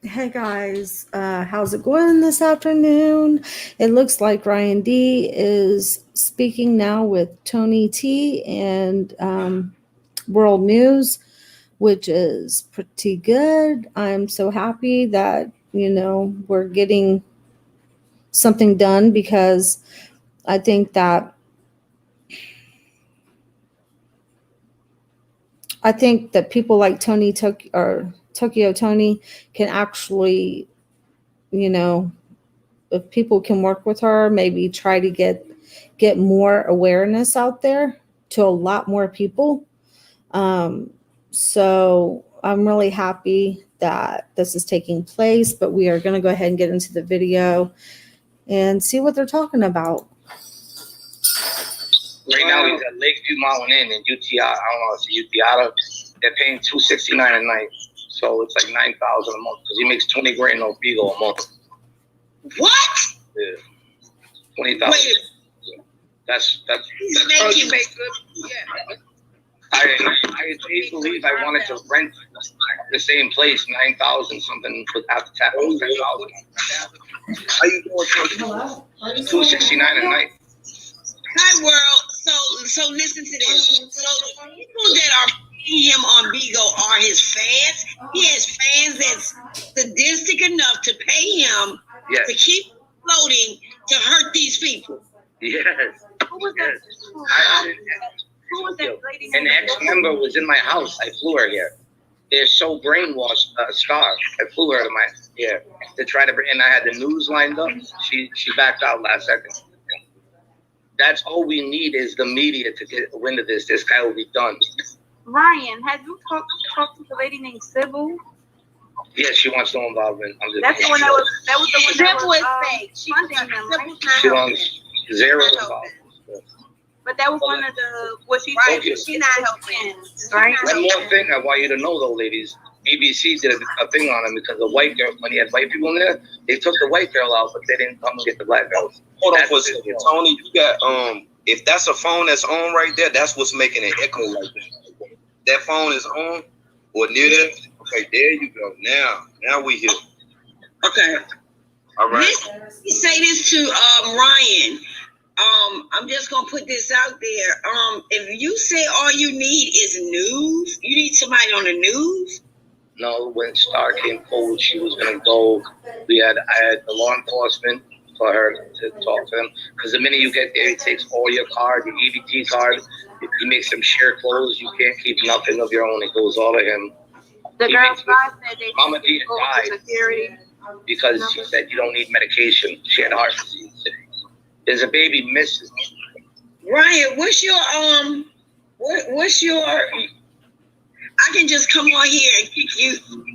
Hey guys, how's it going this afternoon? It looks like Ryan D is speaking now with Tony T and World News, which is pretty good. I'm so happy that, we're getting something done because I think that people like Tokyo Tony can actually, you know, if people can work with her, maybe try to get more awareness out there to a lot more people. Um, so I'm really happy that this is taking place, but we are going to go ahead and get into the video and see what they're talking about. Right now he's at Lakeview Mountain Inn in UTI. I don't know, it's UTI. They're paying $269 a night, so it's like $9,000 a month because he makes 20 grand on Bigo a month. What? Yeah, 20,000. Yeah. That's making good. I believe I wanted to rent the same place, 9,000 something with after tax, 10,000. How you doing? $269 a night. Hi, world. So listen to this. So the people that are paying him on Bigo are his fans. He has fans that's sadistic enough to pay him to keep floating to hurt these people. Yes. Who was that? Who was that lady? An ex-member was in my house. I flew her here. They're so brainwashed, Star. I flew her to to try to bring, and I had the news lined up. She backed out last second. That's all we need is the media to get wind of this. This guy will be done. Ryan, have you talked to the lady named Sybil? Yeah, she wants no involvement. That's the one that was the one that Sybil was is fake. She funding him, right? She wants zero involvement. But that was one of the She's not helping. Right. One more thing I want you to know, though, ladies. BBC did a thing on him because the white girl, when he had white people in there, they took the white girl out, but they didn't come and get the black girls. Hold on for a second, Tony. You got if that's a phone that's on right there, that's what's making it echo like that. That phone is on or near there. Okay, there you go. Now we here. Okay. All right. Let's say this to Ryan. I'm just gonna put this out there. If you say all you need is news, you need somebody on the news. No, when Star came forward, she was gonna go. I had the law enforcement for her to talk to him because the minute you get there, he takes all your card, your EBT card. He makes them share clothes. You can't keep nothing of your own. It goes all to him. The girl's guy said they Mama didn't Dia go died to security because she said you don't need medication. She had heart disease. There's a baby missing. Ryan, what's your I can just come on here and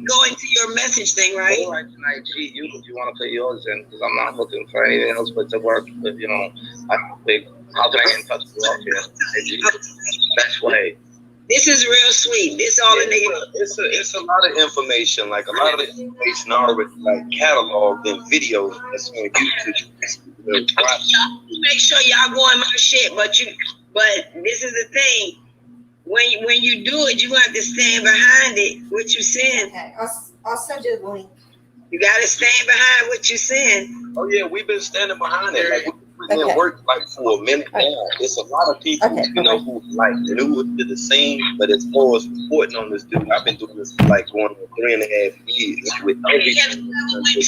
go into your message thing, right? All right, can I cheat you if you want to put yours in? Because I'm not looking for anything else but to work. But how can I get in touch with you off here? Best way. This is real sweet. This all the nigga. It's a lot of information. Like a lot of the information already like cataloged in videos that's on YouTube. Make sure y'all go in my shit, but this is the thing. When you do it, you have to stand behind it. What you send. Okay, I'll send you the link. You gotta stand behind what you send. Oh yeah, we've been standing behind it. Like we've been working like for a minute now. It's a lot of people, who like new to the scene, but as far as reporting on this dude, I've been doing this for like going on 3.5 years with went to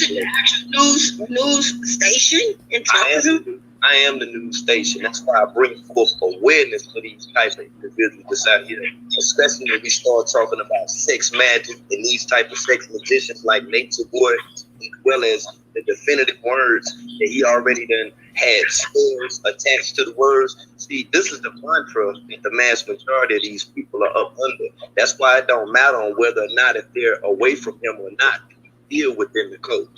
the actual news station and talked to them. I am the news station. That's why I bring forth awareness for these type of individuals out here, especially when we start talking about sex magic and these type of sex magicians like Nature Boy, as well as the definitive words that he already done had spells attached to the words. See, this is the mantra that the mass majority of these people are up under. That's why it don't matter on whether or not if they're away from him or not, deal within the code.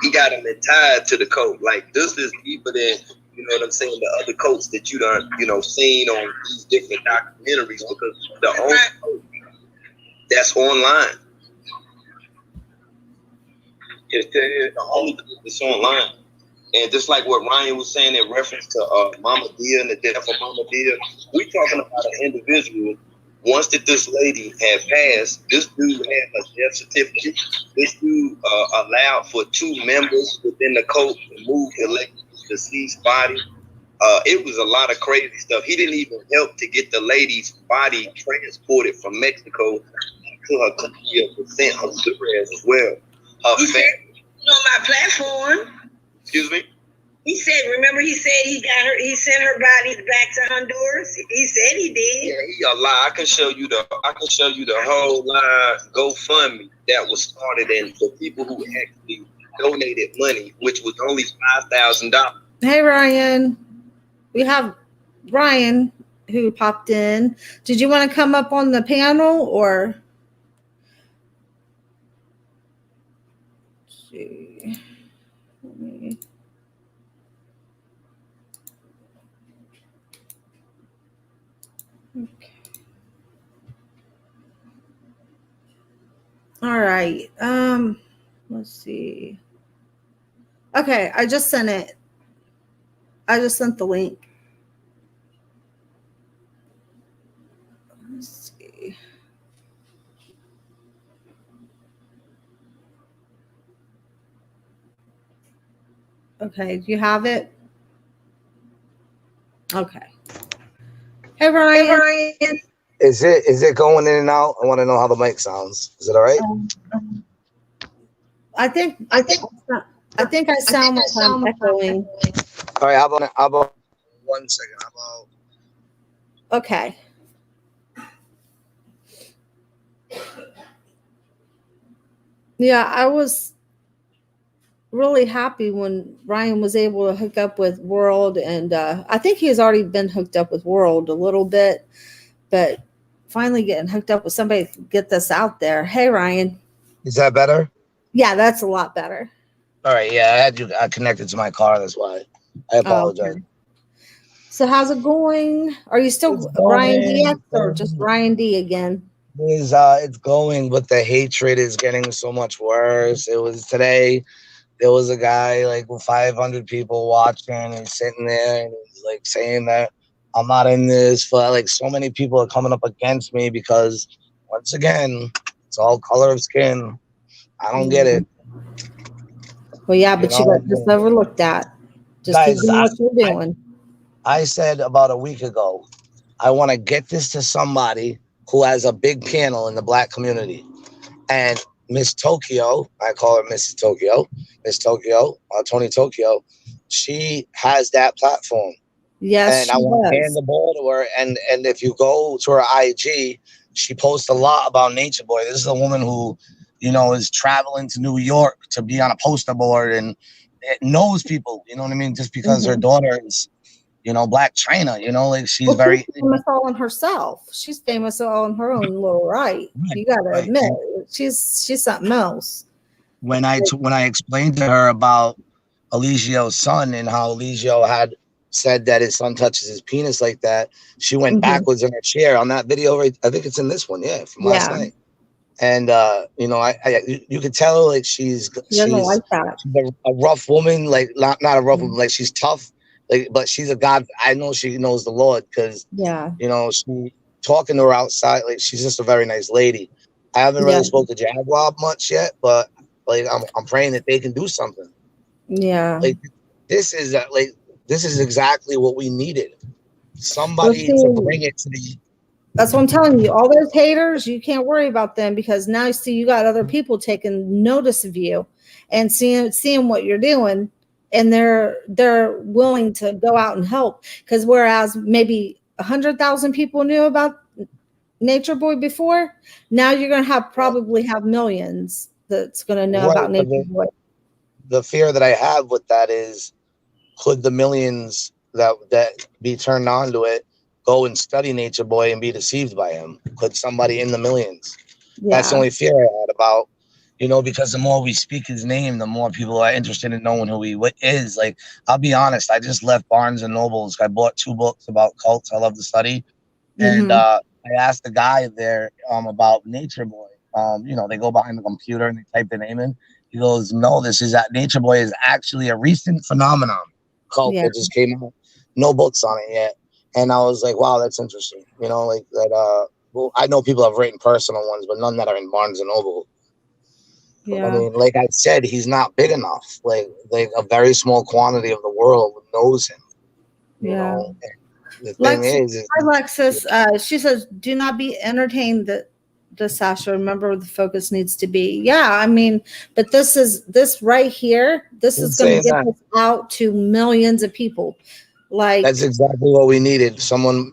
He got them tied to the code. Like this is deeper than, you know what I'm saying, the other codes that you done, seen on these different documentaries, because the only code that's online. It's online. And just like what Ryan was saying in reference to Mama Dia and the death of Mama Dia, we talking about an individual Once that this lady had passed, this dude had a death certificate. This dude allowed for 2 members within the cult to move the deceased body. It was a lot of crazy stuff. He didn't even help to get the lady's body transported from Mexico to her country of descent, Honduras as well. Her family. On my platform. Excuse me? He said, remember he said he sent her body back to Honduras? He said he did. Yeah, he a lie. I can show you the whole line GoFundMe that was started and for people who actually donated money, which was only $5,000. Hey, Ryan. We have Ryan who popped in. Did you want to come up on the panel or? Let's see. Okay. All right. Let's see. Okay, I just sent it. I just sent the link. Let's see. Okay, do you have it? Okay. Hey, Ryan. Is it going in and out? I want to know how the mic sounds. Is it all right? I think I sound like I'm echoing. All right. How about 1 second? How about? Okay. Yeah, I was really happy when Ryan was able to hook up with World, and I think he has already been hooked up with World a little bit, but finally getting hooked up with somebody to get this out there. Hey, Ryan. Is that better? Yeah, that's a lot better. All right. Yeah, I connected to my car. That's why. I apologize. Okay. So how's it going? Are you still Ryan DX or just Ryan D again? It's going, but the hatred is getting so much worse. It was today. There was a guy like with 500 people watching and sitting there and he's like saying that I'm not in this for like so many people are coming up against me because once again, it's all color of skin. I don't get it. Well, yeah, but you got just overlooked that. Just guys, keep doing what you're doing. I said about a week ago, I want to get this to somebody who has a big panel in the Black community. And Miss Tokyo, I call her Mrs. Tokyo, Miss Tokyo, Toni Tokyo, she has that platform. Yes, and I want to hand the ball to her. And if you go to her IG, she posts a lot about Nature Boy. This is a woman who, is traveling to New York to be on a poster board and it knows people, you know what I mean? Just because her daughter is, Black China, like she's very she's famous all on herself. She's famous all in her own little right. You got to admit, she's something else. When I explained to her about Eligio's son and how Eligio had said that his son touches his penis like that, she went backwards in her chair on that video. Right, I think it's in this one, from last night. And you could tell like she's like that. She's a rough woman, like not a rough woman, like she's tough, like but she's a God. I know she knows the Lord because she talking to her outside, like she's just a very nice lady. I haven't really spoke to Jaguar much yet, but like I'm praying that they can do something. Yeah, like this is exactly what we needed. Somebody to bring it to the. That's what I'm telling you. All those haters, you can't worry about them because now you got other people taking notice of you and seeing what you're doing, and they're willing to go out and help. Because whereas maybe 100,000 people knew about Nature Boy before, now you're going to probably have millions that's going to know about Nature Boy. The fear that I have with that is, could the millions that be turned on to it go and study Nature Boy and be deceived by him? Could somebody in the millions? That's the only fear I had about, because the more we speak his name, the more people are interested in knowing who he is. Like, I'll be honest, I just left Barnes and Nobles. I bought 2 books about cults I love to study. And I asked the guy there about Nature Boy. They go behind the computer and they type the name in. He goes, no, Nature Boy is actually a recent phenomenon cult that just came out. No books on it yet. And I was like, wow, that's interesting. Like that, Well, I know people have written personal ones, but none that are in Barnes and Noble. I Yeah. mean, like I said, he's not big enough. Like a very small quantity of the world knows him. You Yeah. know, and the thing is Hi, Alexis. She says, "Do not be entertained that the Sasha. Remember, the focus needs to be." Yeah, I mean, but this right here. This is who's going to saying get that? this out to millions of people. Like, That's exactly what we needed. Someone,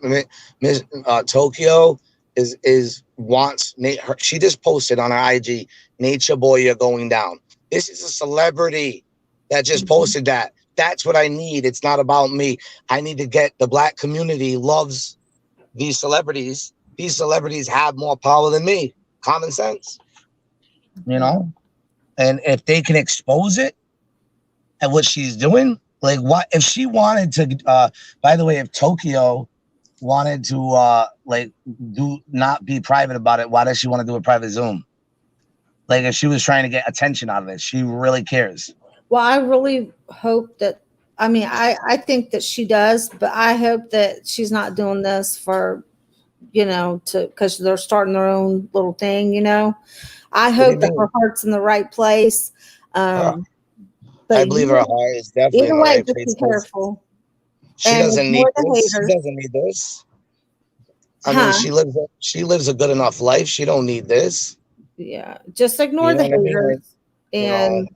Miss Tokyo is wants. She just posted on her IG, "Nature boy, you're going down." This is a celebrity that just posted that. That's what I need. It's not about me. I need to get the black community loves these celebrities. These celebrities have more power than me. Common sense, you know. And if they can expose it and what she's doing, like what if she wanted to? By the way, if Tokyo wanted to like do not be private about it, why does she want to do a private Zoom? Like if she was trying to get attention out of it, she really cares. well, I really hope that. I mean, I think that she does, but I hope that she's not doing this for, to because they're starting their own little thing. I What do you hope that mean? her heart's in the right place. Uh, But I believe her heart is definitely in either the way, right just be place. careful She and doesn't need ignore the this. She haters. doesn't need this. I mean, Huh? she lives a good enough life. She don't need this. Yeah. Just ignore You know the what I mean? haters. Like, And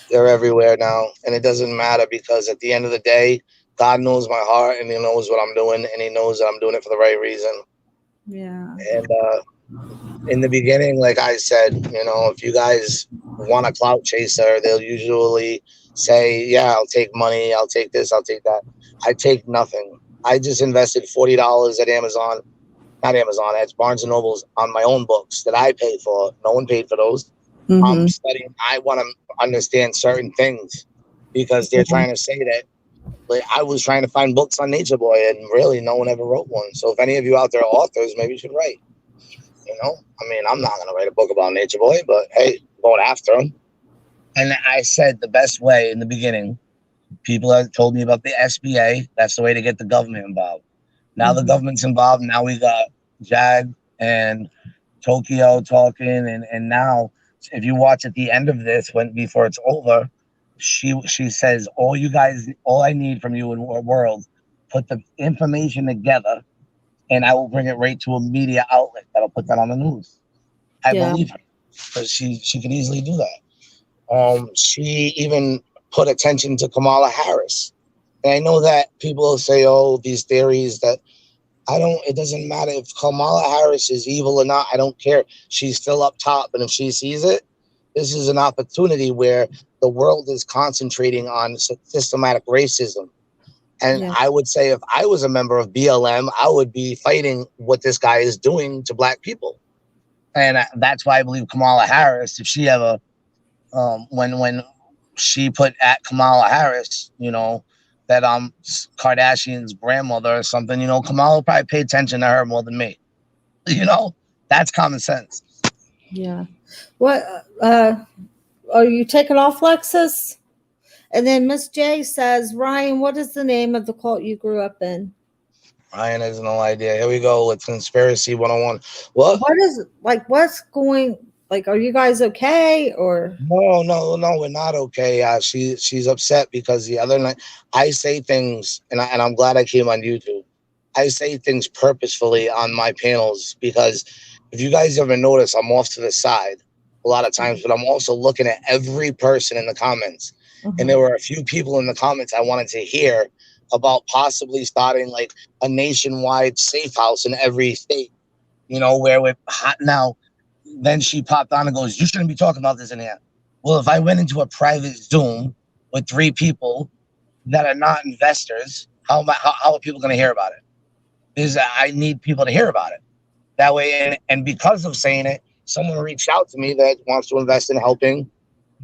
they're everywhere now, and it doesn't matter because at the end of the day, God knows my heart, and He knows what I'm doing, and He knows that I'm doing it for the right reason. yeah. And in the beginning, like I said, if you guys want a clout chaser, they'll usually say, "Yeah, I'll take money, I'll take this, I'll take that." I take nothing. I just invested $40 at Amazon, not Amazon, at Barnes and Nobles on my own books that I paid for. No one paid for those. I'm Mm-hmm. studying. I want to understand certain things because they're trying to say that. Like I was trying to find books on Nature Boy, and really, no one ever wrote one. So if any of you out there are authors, maybe you should write. I mean, I'm not going to write a book about Nature Boy, but hey, I'm going after him. And I said the best way in the beginning, people have told me about the SBA. That's the way to get the government involved. Now the government's involved. Now we got Jag and Tokyo talking. And now, if you watch at the end of this, before it's over, she says, all I need from you in World, put the information together and I will bring it right to a media outlet that'll put that on the news. I believe her because she could easily do that. She even put attention to Kamala Harris. And I know that people say, "Oh, these theories that it doesn't matter if Kamala Harris is evil or not. I don't care. She's still up top. And if she sees it, this is an opportunity where the world is concentrating on systematic racism. And I would say if I was a member of BLM, I would be fighting what this guy is doing to black people. And that's why I believe Kamala Harris, if she ever, when she put at Kamala Harris, that Kardashian's grandmother or something, Kamala probably pay attention to her more than me. That's common sense. Yeah. What are you taking off, Lexus? And then Miss J says, Ryan, what is the name of the cult you grew up in? Ryan has no idea. Here we go with Conspiracy 101. What is what's going, are you guys okay? Or no, we're not okay. She's upset because the other night I say things, and I'm glad I came on YouTube. I say things purposefully on my panels because if you guys ever notice, I'm off to the side a lot of times, but I'm also looking at every person in the comments. And there were a few people in the comments I wanted to hear about possibly starting like a nationwide safe house in every state, where we're hot now. Then she popped on and goes, "You shouldn't be talking about this in here." Well, if I went into a private Zoom with 3 people that are not investors, how are people going to hear about it? I need people to hear about it. That way, and because of saying it, someone reached out to me that wants to invest in helping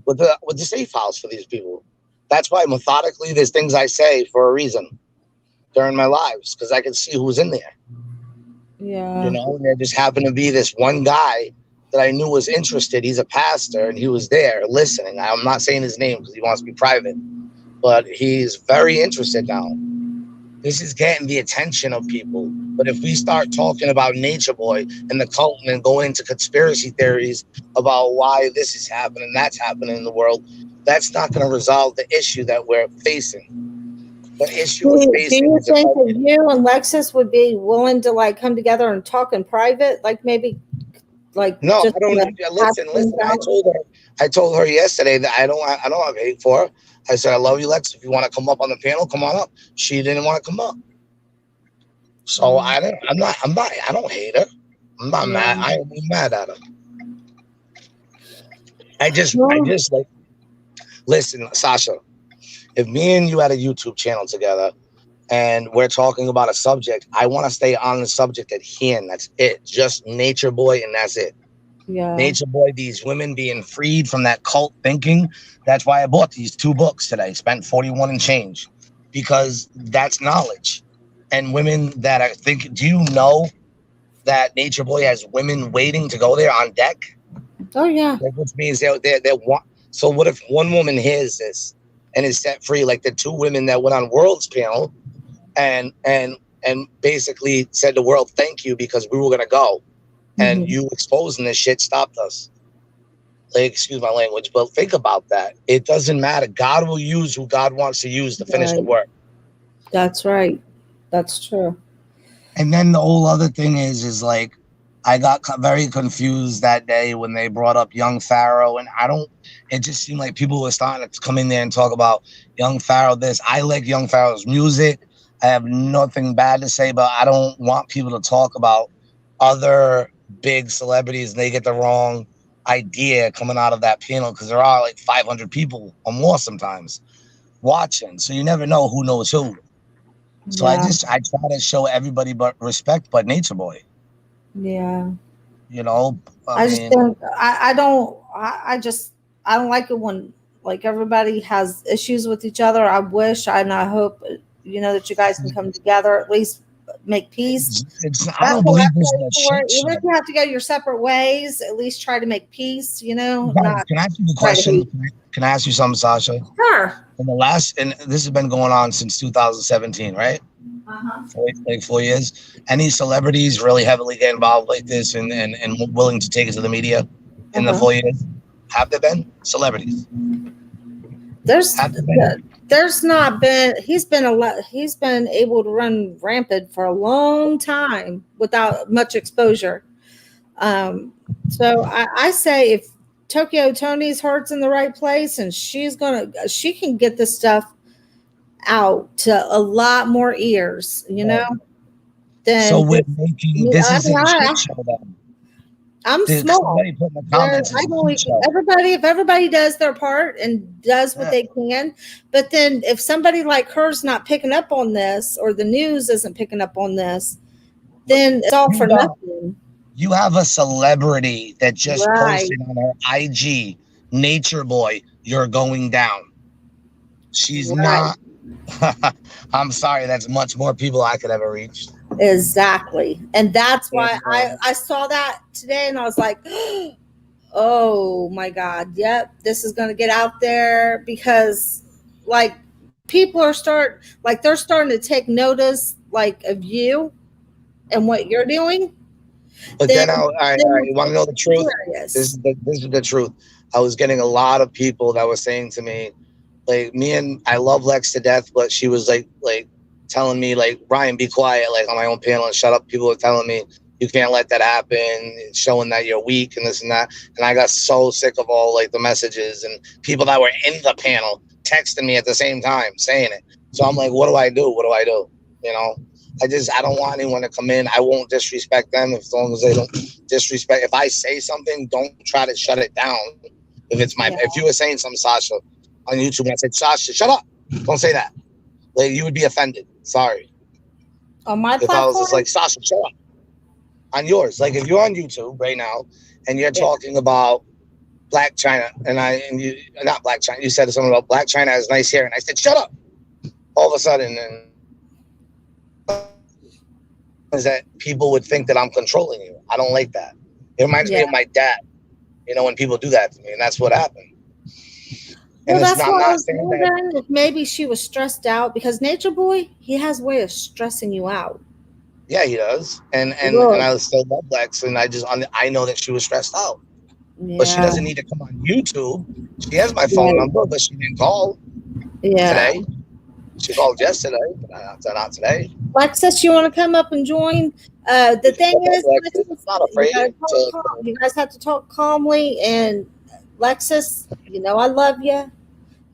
with the safe house for these people. That's why methodically there's things I say for a reason during my lives because I can see who's in there. Yeah. And there just happened to be this one guy that I knew was interested. He's a pastor and he was there listening. I'm not saying his name because he wants to be private, but he's very interested now. This is getting the attention of people. But if we start talking about Nature Boy and the cult and then going into conspiracy theories about why this is happening, that's happening in the world, that's not going to resolve the issue that we're facing. The issue we're Do facing you is think about, that you and Lexus would be willing to like come together and talk in private, like maybe, like no, just I don't. Listen. I told her yesterday that I don't have hate for her. I said I love you, Lex. If you want to come up on the panel, come on up. She didn't want to come up, so I don't hate her. I'm not mad. I ain't mad at her. I just like, listen, Sasha. If me and you had a YouTube channel together and we're talking about a subject, I want to stay on the subject at hand. That's it. Just Nature Boy, and that's it. Yeah. Nature Boy, these women being freed from that cult thinking. That's why I bought these 2 books today. Spent 41 and change, because that's knowledge. And women that are thinking, do you know that Nature Boy has women waiting to go there on deck? Oh yeah. Which means they want. So what if one woman hears this and is set free, like the 2 women that went on World's panel and basically said to World, thank you, because we were gonna go. And you exposing this shit stopped us. Like, excuse my language, but think about that. It doesn't matter. God will use who God wants to use to finish the work. That's right. That's true. And then the whole other thing is like, I got very confused that day when they brought up Young Pharaoh, and it just seemed like people were starting to come in there and talk about Young Pharaoh this. I like Young Pharaoh's music. I have nothing bad to say, but I don't want people to talk about other big celebrities and they get the wrong idea coming out of that panel, because there are like 500 people or more sometimes watching, so you never know who knows who. So I try to show everybody but respect but Nature Boy. Yeah. You know, I just think I don't like it when like everybody has issues with each other. I wish and I hope that you guys can come together, at least make peace. I don't believe this is a shit show. Even if you have to go your separate ways, at least try to make peace, Can I ask you a question? Can I ask you something, Sasha? Sure. And this has been going on since 2017, right? Like 4 years. Any celebrities really heavily get involved like this and willing to take it to the media in the 4 years? Have there been celebrities? There's not been. He's been able to run rampant for a long time without much exposure. So I say if Tokyo Toni's heart's in the right place and she can get this stuff out to a lot more ears, Then so we're making this is a shit show then. I'm small. If everybody does their part and does what they can, but then if somebody like her's not picking up on this, or the news isn't picking up on this, then it's all for nothing. You have a celebrity that just posted on her IG, Nature Boy, you're going down. She's not. I'm sorry, that's much more people I could ever reach. Exactly. And that's why I saw that today and I was like, oh my God, yep, this is going to get out there, because like people are they're starting to take notice like of you and what you're doing. But then I want to know the truth. This is the truth. I was getting a lot of people that were saying to me, like, I love Lex to death, but she was like telling me, like, Ryan, be quiet, like on my own panel and shut up. People were telling me you can't let that happen, showing that you're weak and this and that. And I got so sick of all like the messages and people that were in the panel texting me at the same time saying it. So I'm like, what do I do? What do I do? I don't want anyone to come in. I won't disrespect them as long as they don't disrespect. If I say something, don't try to shut it down. If you were saying something, Sasha, on YouTube, and I said, Sasha, shut up. Don't say that. Like, you would be offended. Sorry. On my platform? If I was just like, Sasha, shut up. On yours. Like, if you're on YouTube right now and you're talking about Black China, not Black China, you said something about Black China has nice hair, and I said, shut up. All of a sudden, is that people would think that I'm controlling you. I don't like that. It reminds me of my dad, when people do that to me, and that's what happened. And that's what I was wondering, if maybe she was stressed out, because Nature Boy, he has a way of stressing you out. Yeah, he does. And Look, I still love Lex, and I know that she was stressed out. But she yeah, doesn't need to come on YouTube. She has my phone right, number, but she didn't call yeah. today. She called yesterday, but not today. Lexus, you want to come up and join? The You can thing come up, is, Lexus. I'm Lexus, not you afraid gotta talk calm. You guys have to talk calmly. And Lexus, you know I love you,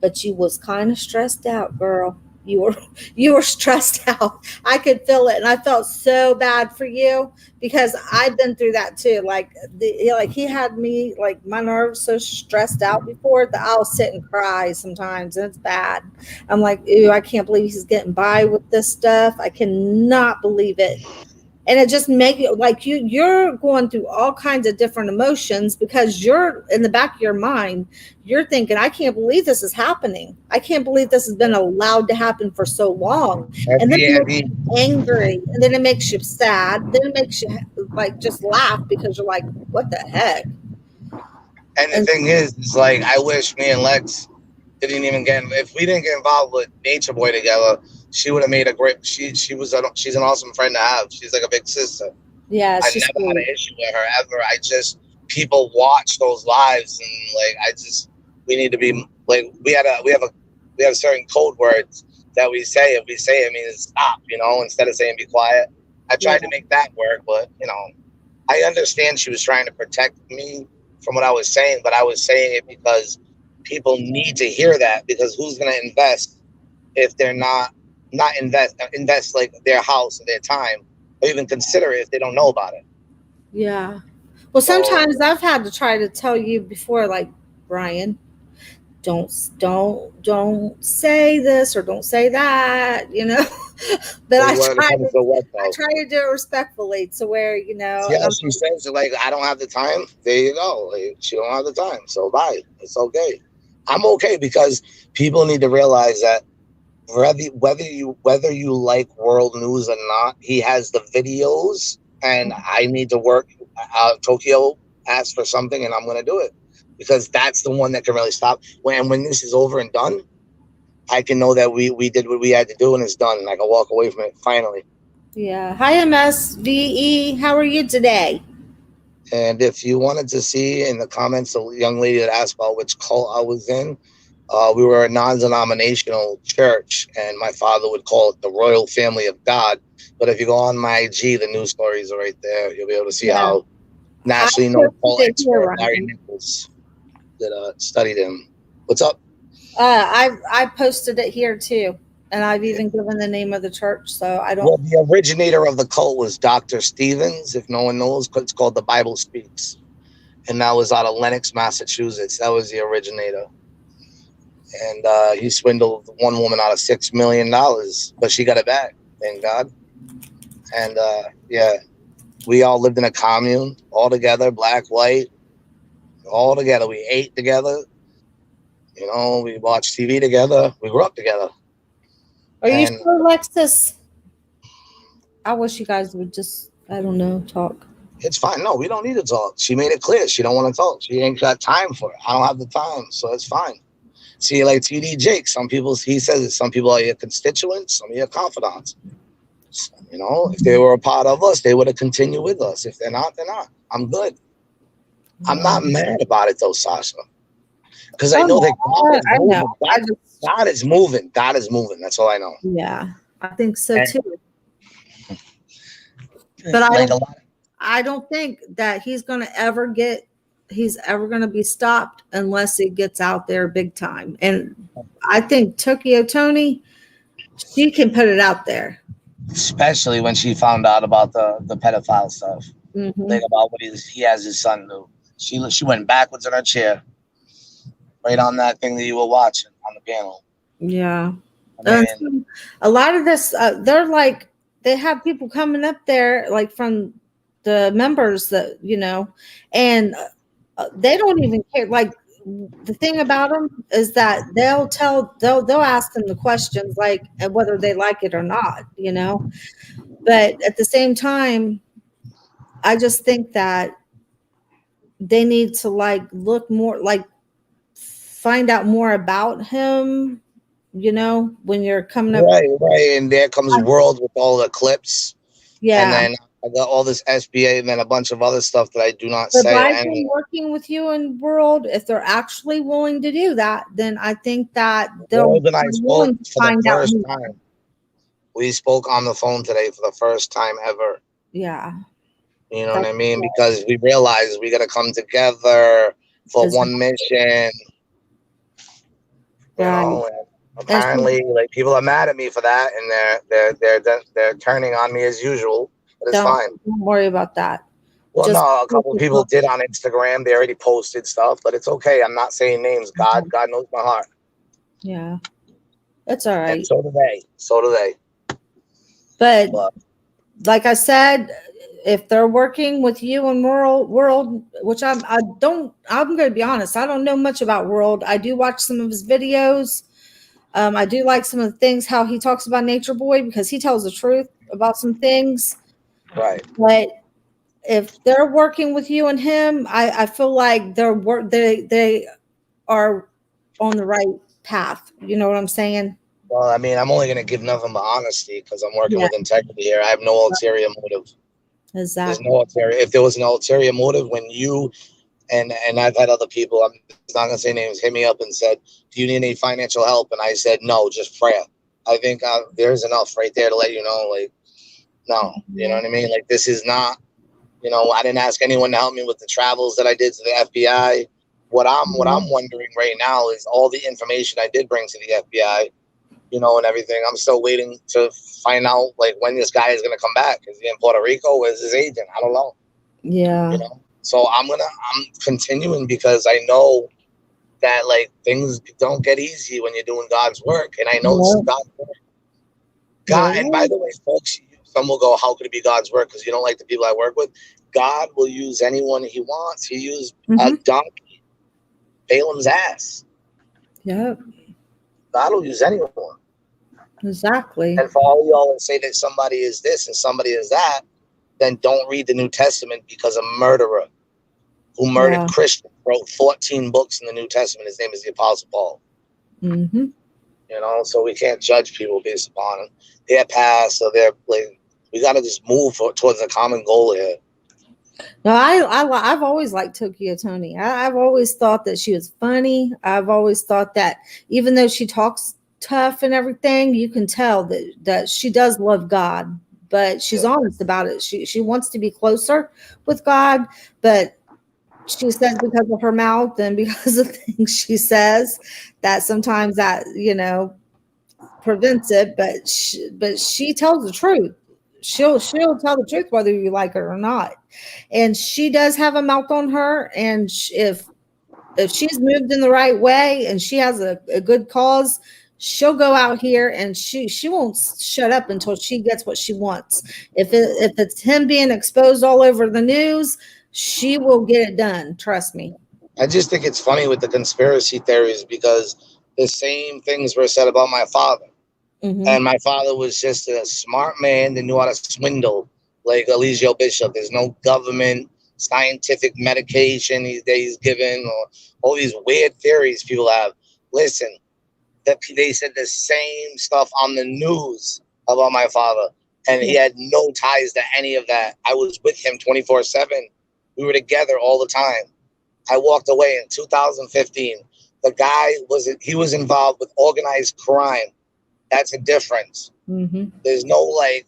but you was kind of stressed out, girl. You were you were stressed out. I could feel it, and I felt so bad for you because I've been through that too. Like he had me like my nerves so stressed out before that I'll sit and cry sometimes, and it's bad. I'm like, ooh, I can't believe he's getting by with this stuff. I cannot believe it. And it just make it like you're going through all kinds of different emotions because you're in the back of your mind you're thinking, I can't believe this is happening, I can't believe this has been allowed to happen for so long. And then it makes you angry, and then it makes you sad, then it makes you like just laugh because you're like, what the heck. And the And thing is like I wish me and Lex didn't even get if we didn't get involved with Nature Boy together, she would have made a great she's an awesome friend to have. She's like a big sister. yeah, I she's never had an sweet. issue with her ever. I just people watch those lives and like we need to be like we have certain code words that we say. If we say it means stop, instead of saying be quiet. I Yeah, tried to make that work, but I understand she was trying to protect me from what I was saying, but I was saying it because people need to hear that because who's gonna invest if they're not invest like their house and their time or even consider it if they don't know about it. yeah. Well, So sometimes I've had to try to tell you before, like, Brian, don't say this or don't say that. But say what it comes to what I though. try to do it respectfully to where, Yeah, she says like I don't have the time. There you go. Like, she don't have the time. So bye. It's okay. I'm okay because people need to realize that whether you like world news or not, he has the videos, and I need to work. Tokyo asked for something, and I'm gonna do it because that's the one that can really stop. When this is over and done, I can know that we did what we had to do, and it's done. And I can walk away from it finally. yeah. Hi, MSVE. How are you today? And if you wanted to see in the comments, a young lady that asked about which cult I was in, we were a non-denominational church, and my father would call it the Royal Family of God. But if you go on my IG, the news stories are right there. You'll be able to see Yeah, how I nationally known posted cult it here, expert Larry Ryan. Nichols that studied him. What's up? I posted it here too, and I've even given the name of the church. So I Well, don't. the originator of the cult was Dr. Stevens. If no one knows, it's called The Bible Speaks. And that was out of Lenox, Massachusetts. That was the originator. And he swindled one woman out of $6 million, but she got it back, thank God. And yeah, we all lived in a commune, all together, black, white, all together. We ate together, we watched TV together. We grew up together. Are you And sure, Alexis? I wish you guys would just, I don't know, talk. it's fine. No, we don't need to talk. She made it clear she don't want to talk. She ain't got time for it. I don't have the time, so it's fine. See, like TD Jake, he says it, some people are your constituents, some are your confidants. If they were a part of us, they would have continued with us. If they're not, they're not. I'm good. I'm not mad about it though, Sasha. Because I Oh, know that God is I know. moving. God is moving. God is moving. That's all I know. Yeah, I think so And, too. But like a lot I don't think that he's ever going to be stopped unless it gets out there big time. And I think Tokyo Toni, she can put it out there. especially when she found out about the pedophile stuff. Mm-hmm. Like about what he has his son do. She went backwards in her chair, right on that thing that you were watching on the panel. Yeah. I mean, A lot of this, they have people coming up there, like from the members that, and they don't even care. Like, the thing about them is that they'll ask them the questions, like, whether they like it or not, but at the same time, I just think that they need to look more, find out more about him, when you're coming up. right. And there comes World with all the clips Yeah. And then I got all this SBA and then a bunch of other stuff that I do not But say. by them working with you and World, if they're actually willing to do that, then I think that they'll World and I be spoke willing to for the find out first more. time. We spoke on the phone today for the first time ever. Yeah. You know what I mean? Because we realized we got to come together for one mission. You know, and apparently, like people are mad at me for that, and they're turning on me as usual. But it's fine. Don't worry about that. Well, Just no, a couple of people did on Instagram. They already posted stuff, but it's okay. I'm not saying names. God knows my heart. Yeah, it's all right. And so do they. So do they. But like I said, if they're working with you and World, which I'm going to be honest, I don't know much about World. I do watch some of his videos. I do like some of the things how he talks about Nature Boy because he tells the truth about some things. Right. But if they're working with you and him, I feel like they are on the right path. You know what I'm saying? Well, I mean, I'm only going to give nothing but honesty because I'm working with integrity here. I have no ulterior motive. Exactly. There's no ulterior. If there was an ulterior motive, when you and I've had other people, I'm not going to say names, hit me up and said, "Do you need any financial help?" And I said, "No, just prayer." I think there's enough right there to let you know, like, no, you know what I mean? Like, this is not, you know, I didn't ask anyone to help me with the travels that I did to the FBI. What I'm wondering right now is all the information I did bring to the FBI, you know, and everything. I'm still waiting to find out, like, when this guy is going to come back. Is he in Puerto Rico? Where's his agent? I don't know. Yeah. You know? So I'm continuing because I know that, like, things don't get easy when you're doing God's work. And I know this is God's work. God, and by the way, folks, some will go, how could it be God's work? Because you don't like the people I work with. God will use anyone he wants. He used a donkey, Balaam's ass. Yep. God will use anyone. Exactly. And for all y'all that say that somebody is this and somebody is that, then don't read the New Testament because a murderer who murdered Christians wrote 14 books in the New Testament. His name is the Apostle Paul. Mm-hmm. You know, so we can't judge people based upon their past or their, like, we got to just move towards a common goal here. No, I've always liked Tokyo Toni. I've always thought that she was funny. I've always thought that even though she talks tough and everything, you can tell that she does love God, but she's honest about it. She wants to be closer with God, but she says because of her mouth and because of things she says that sometimes that, you know, prevents it, but she tells the truth. She'll tell the truth whether you like her or not. And she does have a mouth on her, and if she's moved in the right way and she has a good cause, she'll go out here and she won't shut up until she gets what she wants. If it's him being exposed all over the news, she will get it done. Trust me. I just think it's funny with the conspiracy theories because the same things were said about my father. Mm-hmm. And my father was just a smart man that knew how to swindle, like Eliseo Bishop. There's no government, scientific medication he's given, or all these weird theories people have. Listen, they said the same stuff on the news about my father, and he had no ties to any of that. I was with him 24/7. We were together all the time. I walked away in 2015. The guy was involved with organized crime. That's a difference. Mm-hmm. There's no like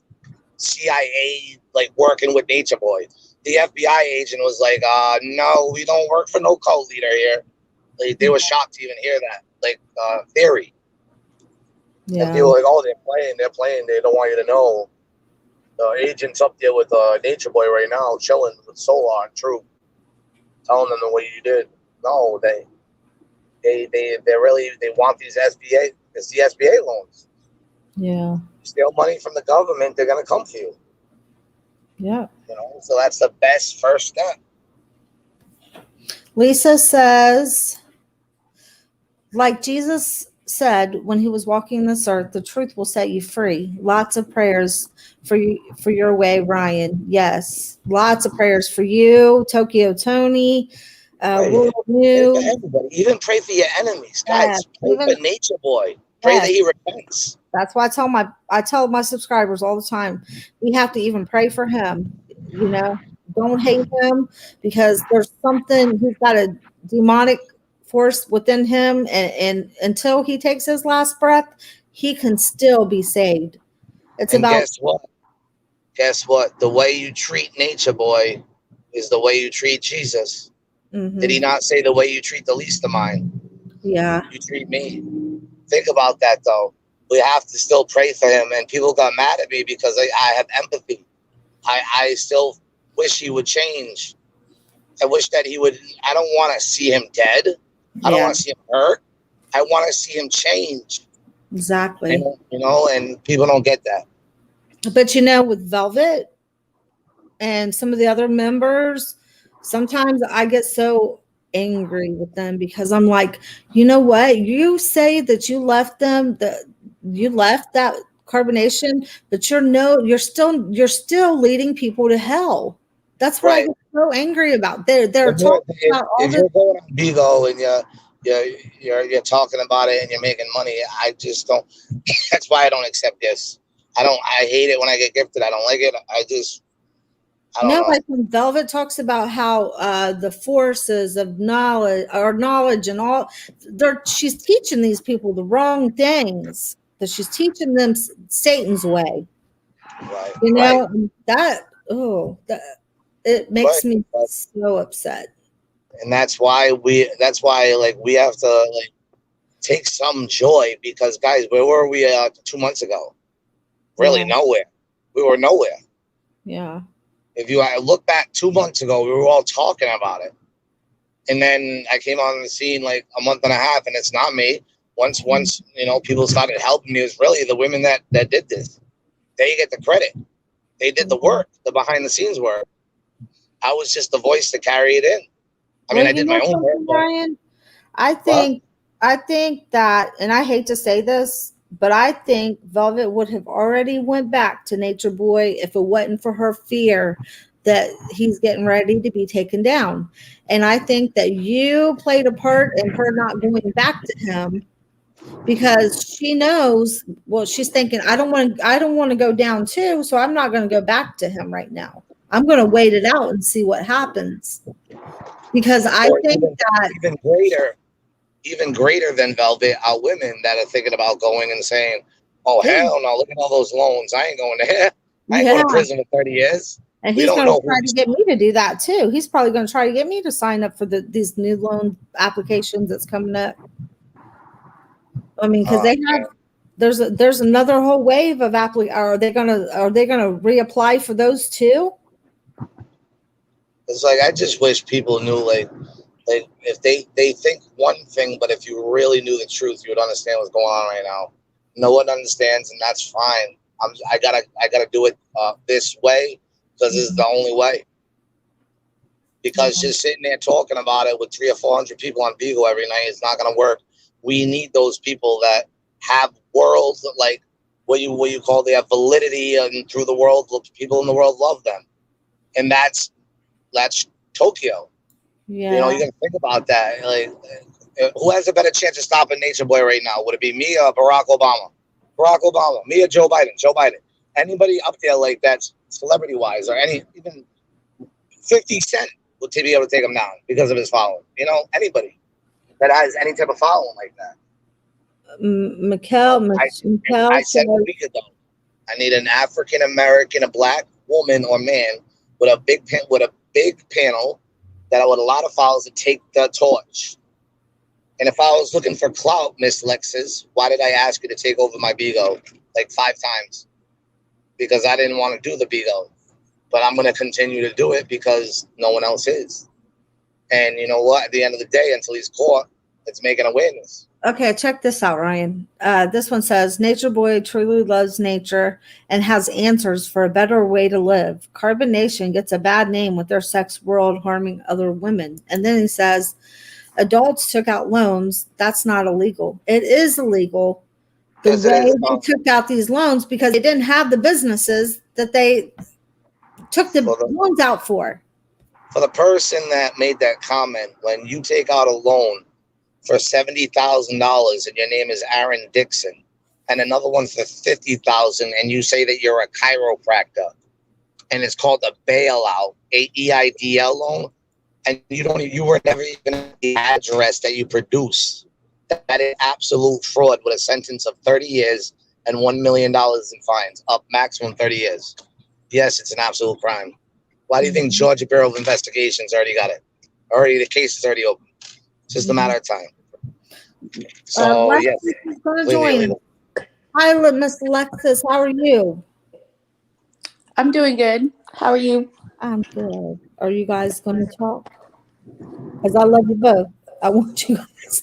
CIA like working with Nature Boy. The FBI agent was like, no, we don't work for no cult leader here. Like, they were shocked to even hear that, like, theory. Yeah. And people were like, oh, they're playing. They don't want you to know. The agent's up there with Nature Boy right now, chilling with Solar and Troop, telling them the way you did. No, they want these SBA. It's the SBA loans. Yeah. You steal money from the government, they're gonna come for you. Yeah. You know, so that's the best first step. Lisa says, like Jesus said when he was walking this earth, the truth will set you free. Lots of prayers for you, for your way, Ryan. Yes. Lots of prayers for you, Tokyo Toni. World News. Everybody. Even pray for your enemies, guys. Pray for Nature Boy. Pray Yes. that he repents. That's why I tell my subscribers all the time, we have to even pray for him. You know, don't hate him because there's something, he's got a demonic force within him, and until he takes his last breath, he can still be saved. It's And about guess what? Guess what? The way you treat Nature Boy is the way you treat Jesus. Did he not say the way you treat the least of mine, yeah. you treat me? Think about that, though. We have to still pray for him. And people got mad at me because I have empathy. I still wish he would change. I wish that he would. I don't want to see him dead. I don't Yeah, want to see him hurt. I want to see him change. exactly. And, you know, and people don't get that. But you know, with Velvet and some of the other members, sometimes I get so angry with them because I'm like, you know what? You say that you left them, that you left that carbonation, but you're still leading people to hell. That's what I Right. get so angry about. They're If talking about all if this. you're going on Bigo and you're talking about it and you're making money, I just don't. That's why I don't accept this. I hate it when I get gifted. I don't like it. I don't No, know. like when Velvet talks about how the forces of knowledge and all, she's teaching these people the wrong things. That she's teaching them Satan's way. Right. You Right. know that. Oh, that it makes Right. me so upset. And that's why like we have to like take some joy because guys, where were we 2 months ago? Really Yeah. nowhere. We were nowhere. Yeah. If you look back 2 months ago, we were all talking about it. And then I came on the scene like a month and a half, and it's not me. Once you know, people started helping me. It was really the women that did this. They get the credit. They did the work, the behind the scenes work. I was just the voice to carry it in. I mean, Well, I you did know my own work. something, Brian? I think that, and I hate to say this, but I think Velvet would have already went back to Nature Boy if it wasn't for her fear that he's getting ready to be taken down. And I think that you played a part in her not going back to him because she knows, well, she's thinking, I don't want to go down too, so I'm not going to go back to him right now. I'm going to wait it out and see what happens. Because I think that even greater than Velvet are women that are thinking about going and saying, "Oh hell no! Look at all those loans. I ain't going there. I ain't going to prison for 30 years." And We he's don't going to know try to get me to do that too. He's probably going to try to get me to sign up for these new loan applications that's coming up. I mean, because they have there's another whole wave of Are they gonna reapply for those too? It's like I just wish people knew like if they think one thing, but if you really knew the truth, you would understand what's going on right now. No one understands, and that's fine. I gotta do it this way because this is the only way. Because just sitting there talking about it with 300 or 400 people on Beagle every night is not gonna work. We need those people that have worlds like what you call they have validity, and through the world, people in the world love them, and that's Tokyo. Yeah. You know, you got to think about that. Like, who has a better chance of stopping Nature Boy right now? Would it be me or Barack Obama? Barack Obama. Me or Joe Biden? Joe Biden. Anybody up there like that, celebrity-wise, or even 50 Cent would be able to take him down because of his following. You know, anybody that has any type of following like that. I said a week ago, I need an African American, a black woman or man with a big panel that would allow the followers to take the torch. And if I was looking for clout, Miss Lexus, why did I ask you to take over my Bigo like 5 times? Because I didn't want to do the Bigo. But I'm going to continue to do it because no one else is. And you know what? At the end of the day, until he's caught, it's making awareness. Okay, check this out, Ryan. This one says, Nature Boy truly loves nature and has answers for a better way to live. Carbonation gets a bad name with their sex world harming other women. And then he says, adults took out loans. That's not illegal. It is illegal the way they took out these loans because they didn't have the businesses that they took the loans out for. For the person that made that comment, when you take out a loan, for $70,000 and your name is Aaron Dixon, and another one for $50,000, and you say that you're a chiropractor, and it's called a bailout, AEIDL loan, and you were never even at the address that you produce. That is absolute fraud with a sentence of 30 years and $1 million in fines, up maximum 30 years. Yes, it's an absolute crime. Why do you think Georgia Bureau of Investigations already got it? The case is already open. It's just a matter of time. So, yes. Going to join. Hi, Miss Alexis. How are you? I'm doing good. How are you? I'm good. Are you guys going to talk? Because I love you both. I want you guys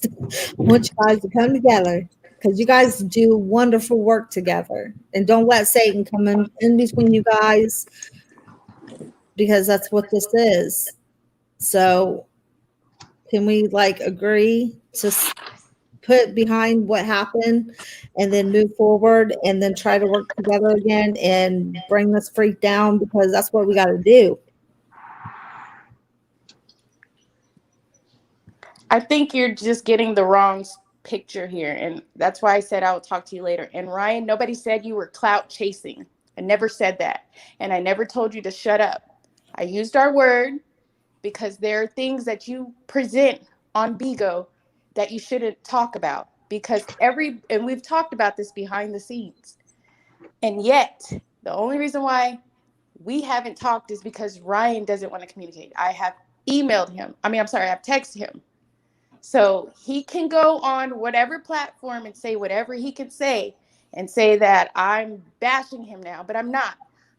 to come together because you guys do wonderful work together. And don't let Satan come in between you guys, because that's what this is. So can we agree to put behind what happened and then move forward and then try to work together again and bring this freak down, because that's what we got to do. I think you're just getting the wrong picture here. And that's why I said I will talk to you later. And Ryan, nobody said you were clout chasing. I never said that. And I never told you to shut up. I used our word because there are things that you present on Bigo that you shouldn't talk about, because and we've talked about this behind the scenes. And yet the only reason why we haven't talked is because Ryan doesn't want to communicate. I have emailed him. I have texted him. So he can go on whatever platform and say whatever he can say and say that I'm bashing him now, but I'm not.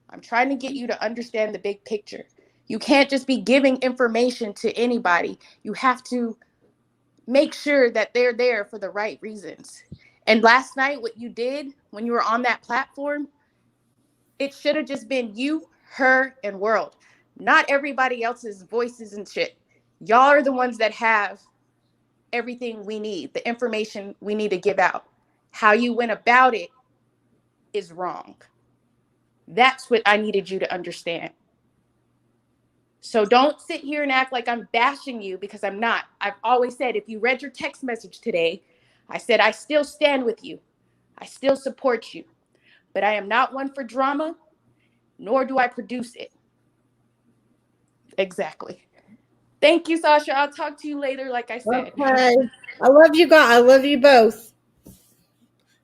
I'm trying to get you to understand the big picture. You can't just be giving information to anybody. You have to make sure that they're there for the right reasons. And last night, what you did when you were on that platform, it should have just been you, her, and World. Not everybody else's voices and shit. Y'all are the ones that have everything we need, the information we need to give out. How you went about it is wrong. That's what I needed you to understand. So don't sit here and act like I'm bashing you, because I'm not. I've always said, if you read your text message today, I said, I still stand with you. I still support you. But I am not one for drama, nor do I produce it. Exactly. Thank you, Sasha. I'll talk to you later, like I said. Okay. I love you guys. I love you both.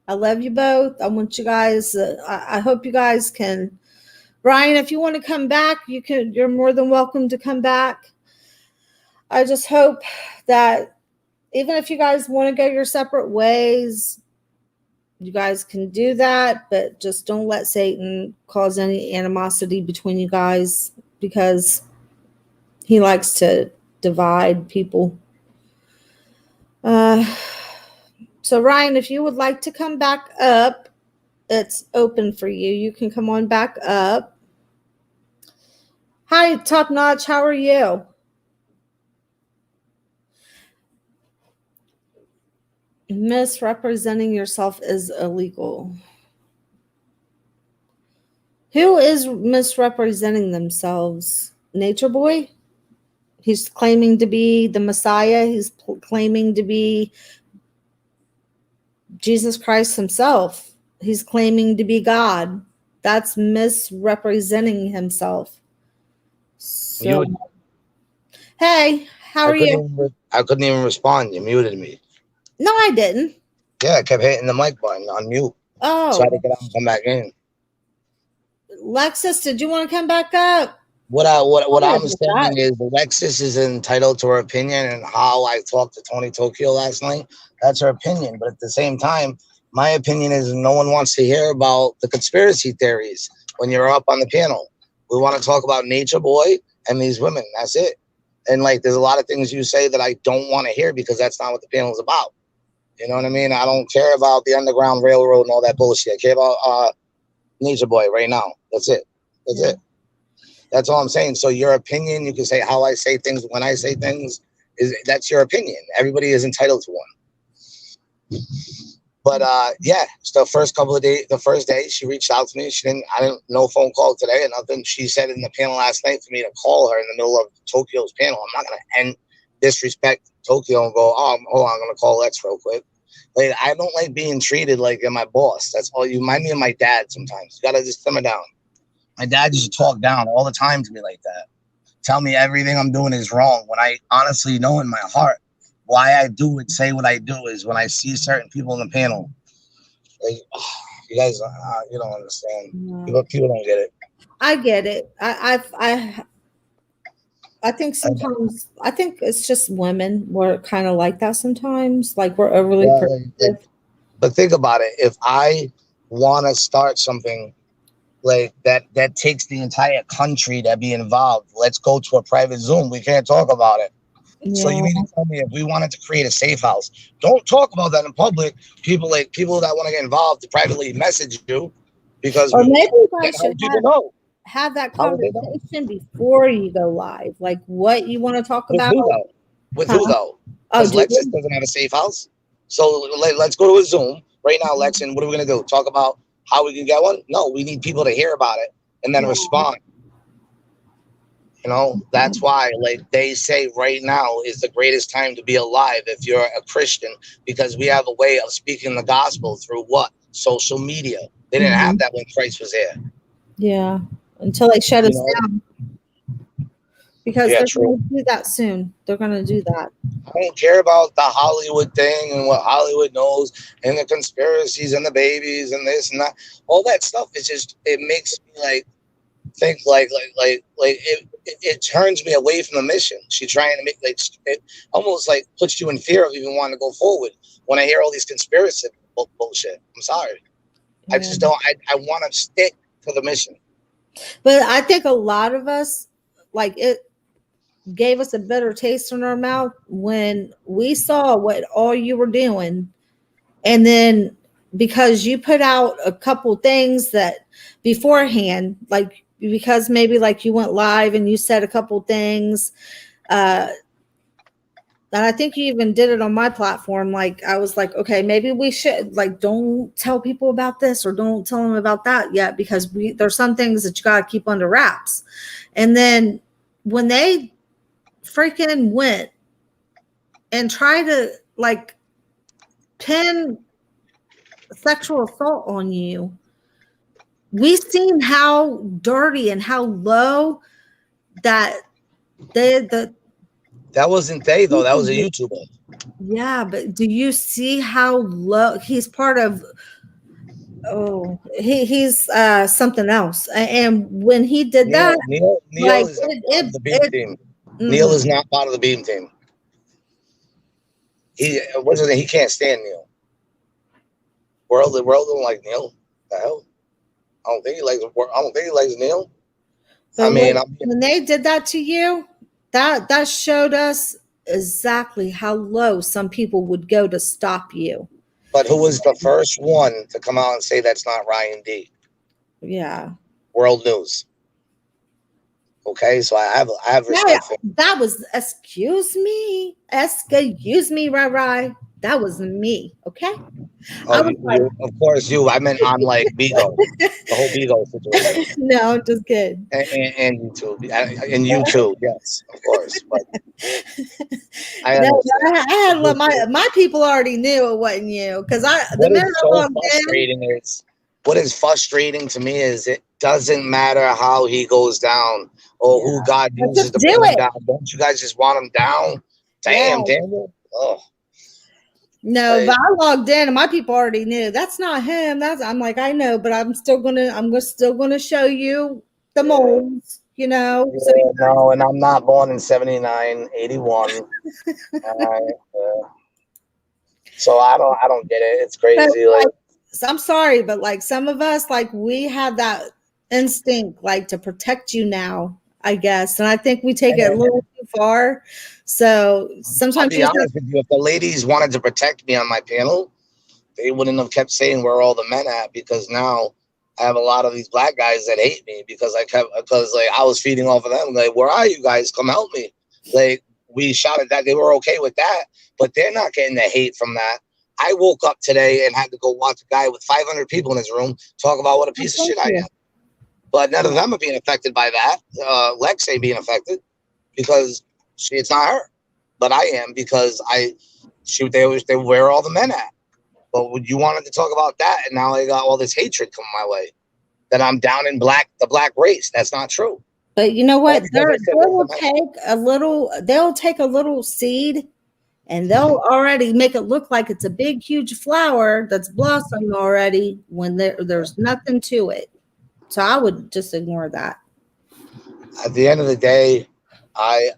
I love you both. I want you guys, I hope you guys can. Ryan, if you want to come back, you're more than welcome to come back. I just hope that even if you guys want to go your separate ways, you guys can do that, but just don't let Satan cause any animosity between you guys, because he likes to divide people. So Ryan, if you would like to come back up, it's open for you. You can come on back up. Hi, Top Notch. How are you? Misrepresenting yourself is illegal. Who is misrepresenting themselves? Nature Boy? He's claiming to be the Messiah. He's claiming to be Jesus Christ himself. He's claiming to be God. That's misrepresenting himself. So, hey, how are you? I couldn't even respond. You muted me. No, I didn't. Yeah, I kept hitting the mic button on mute. Oh. So I had to get out and come back in. Lexus, did you want to come back up? What I'm saying is Alexis is entitled to her opinion, and how I talked to Tony Tokyo last night, that's her opinion. But at the same time, my opinion is no one wants to hear about the conspiracy theories when you're up on the panel. We want to talk about Nature Boy and these women. That's it. And there's a lot of things you say that I don't want to hear, because that's not what the panel is about. You know what I mean? I don't care about the Underground Railroad and all that bullshit. I care about Nature Boy right now. That's it. That's it. That's all I'm saying. So your opinion, you can say how I say things when I say things, that's your opinion. Everybody is entitled to one. But yeah, so the first day she reached out to me. I didn't no phone call today or nothing. She said in the panel last night for me to call her in the middle of Tokyo's panel. I'm not gonna end disrespect Tokyo and go, oh, hold on, I'm gonna call Lex real quick. Like, I don't like being treated like you're my boss. That's all. You remind me of my dad sometimes. You gotta just simmer down. My dad used to talk down all the time to me like that. Tell me everything I'm doing is wrong when I honestly know in my heart why I do it, say what I do is when I see certain people in the panel. Like, you guys, you don't understand. No. People don't get it. I get it. I think sometimes I think it's just women. We're kind of like that sometimes. Like we're overly protective. But think about it. If I want to start something like that takes the entire country to be involved. Let's go to a private Zoom. We can't talk about it. Yeah. So you mean to tell me if we wanted to create a safe house, don't talk about that in public. People that want to get involved to privately message you because or maybe you guys should have that How would they know? conversation before you go live. Like what you want to talk With about. who though? With who though? Oh, Because Lexus doesn't have a safe house. So let's go to a Zoom right now, Lex. And what are we gonna do? Talk about how we can get one? No, we need people to hear about it and then respond. You know, that's why, like they say right now is the greatest time to be alive if you're a Christian, because we have a way of speaking the gospel through what? Social media. They didn't have that when Christ was here. Yeah, until they shut us down. Because they're going to do that soon. They're going to do that. I don't care about the Hollywood thing and what Hollywood knows and the conspiracies and the babies and this and that. All that stuff is just, it makes me like think like it turns me away from the mission. She's trying to make like it almost like puts you in fear of even wanting to go forward when I hear all these conspiracy bullshit. I'm sorry. Yeah. I just don't. I want to stick to the mission. But I think a lot of us, like it gave us a better taste in our mouth when we saw what all you were doing. And then because you put out a couple things that beforehand, like because maybe like you went live and you said a couple things, and I think you even did it on my platform. Like I was like, okay, maybe we should like, don't tell people about this or don't tell them about that yet, because there's some things that you got to keep under wraps. And then when they freaking went and tried to like pin sexual assault on you, we've seen how dirty and how low that that wasn't they though. That was a YouTuber. Yeah, but do you see how low he's part of? Oh, he's something else. And when he did that, Neil like, is not part of the beam team. Neil is not part of the beam team. He can't stand Neil. World don't like Neil. The hell? I don't think he likes Neil. But I mean, when they did that to you, that showed us exactly how low some people would go to stop you. But who was the first one to come out and say that's not Ryan D? Yeah. World News. Okay, so I have respect for that was excuse me, right. That was me, okay? Oh, of course you. I meant on like Bigo, the whole Bigo situation. No, I'm just kidding. And YouTube, and YouTube, yes, of course. But I had my people already knew it wasn't you because what is frustrating to me is it doesn't matter how he goes down or who God uses to bring him down. Don't you guys just want him down? Damn, Daniel. Oh. No, but I logged in and my people already knew that's not him. I'm like, I know, but I'm still gonna show you the moles, you know. Yeah, so no, and I'm not born in 79, 81. So I don't get it. It's crazy. I'm sorry, but like some of us, like we have that instinct, like to protect you now, I guess, and I think we take it a little too far. So sometimes, I'll be honest with you, if the ladies wanted to protect me on my panel, they wouldn't have kept saying where all the men at, because now I have a lot of these black guys that hate me because I was feeding off of them. Like, where are you guys? Come help me. Like, we shouted that they were okay with that, but they're not getting the hate from that. I woke up today and had to go watch a guy with 500 people in his room talk about what a piece of shit I am. But none of them are being affected by that. Lex ain't being affected because it's not her. but I am because they where all the men at. But you wanted to talk about that, and now I got all this hatred coming my way that I'm down in the black race. That's not true. But you know what? They'll They'll take a little seed and they'll already make it look like it's a big, huge flower that's blossoming already when there's nothing to it. So I would just ignore that. At the end of the day, I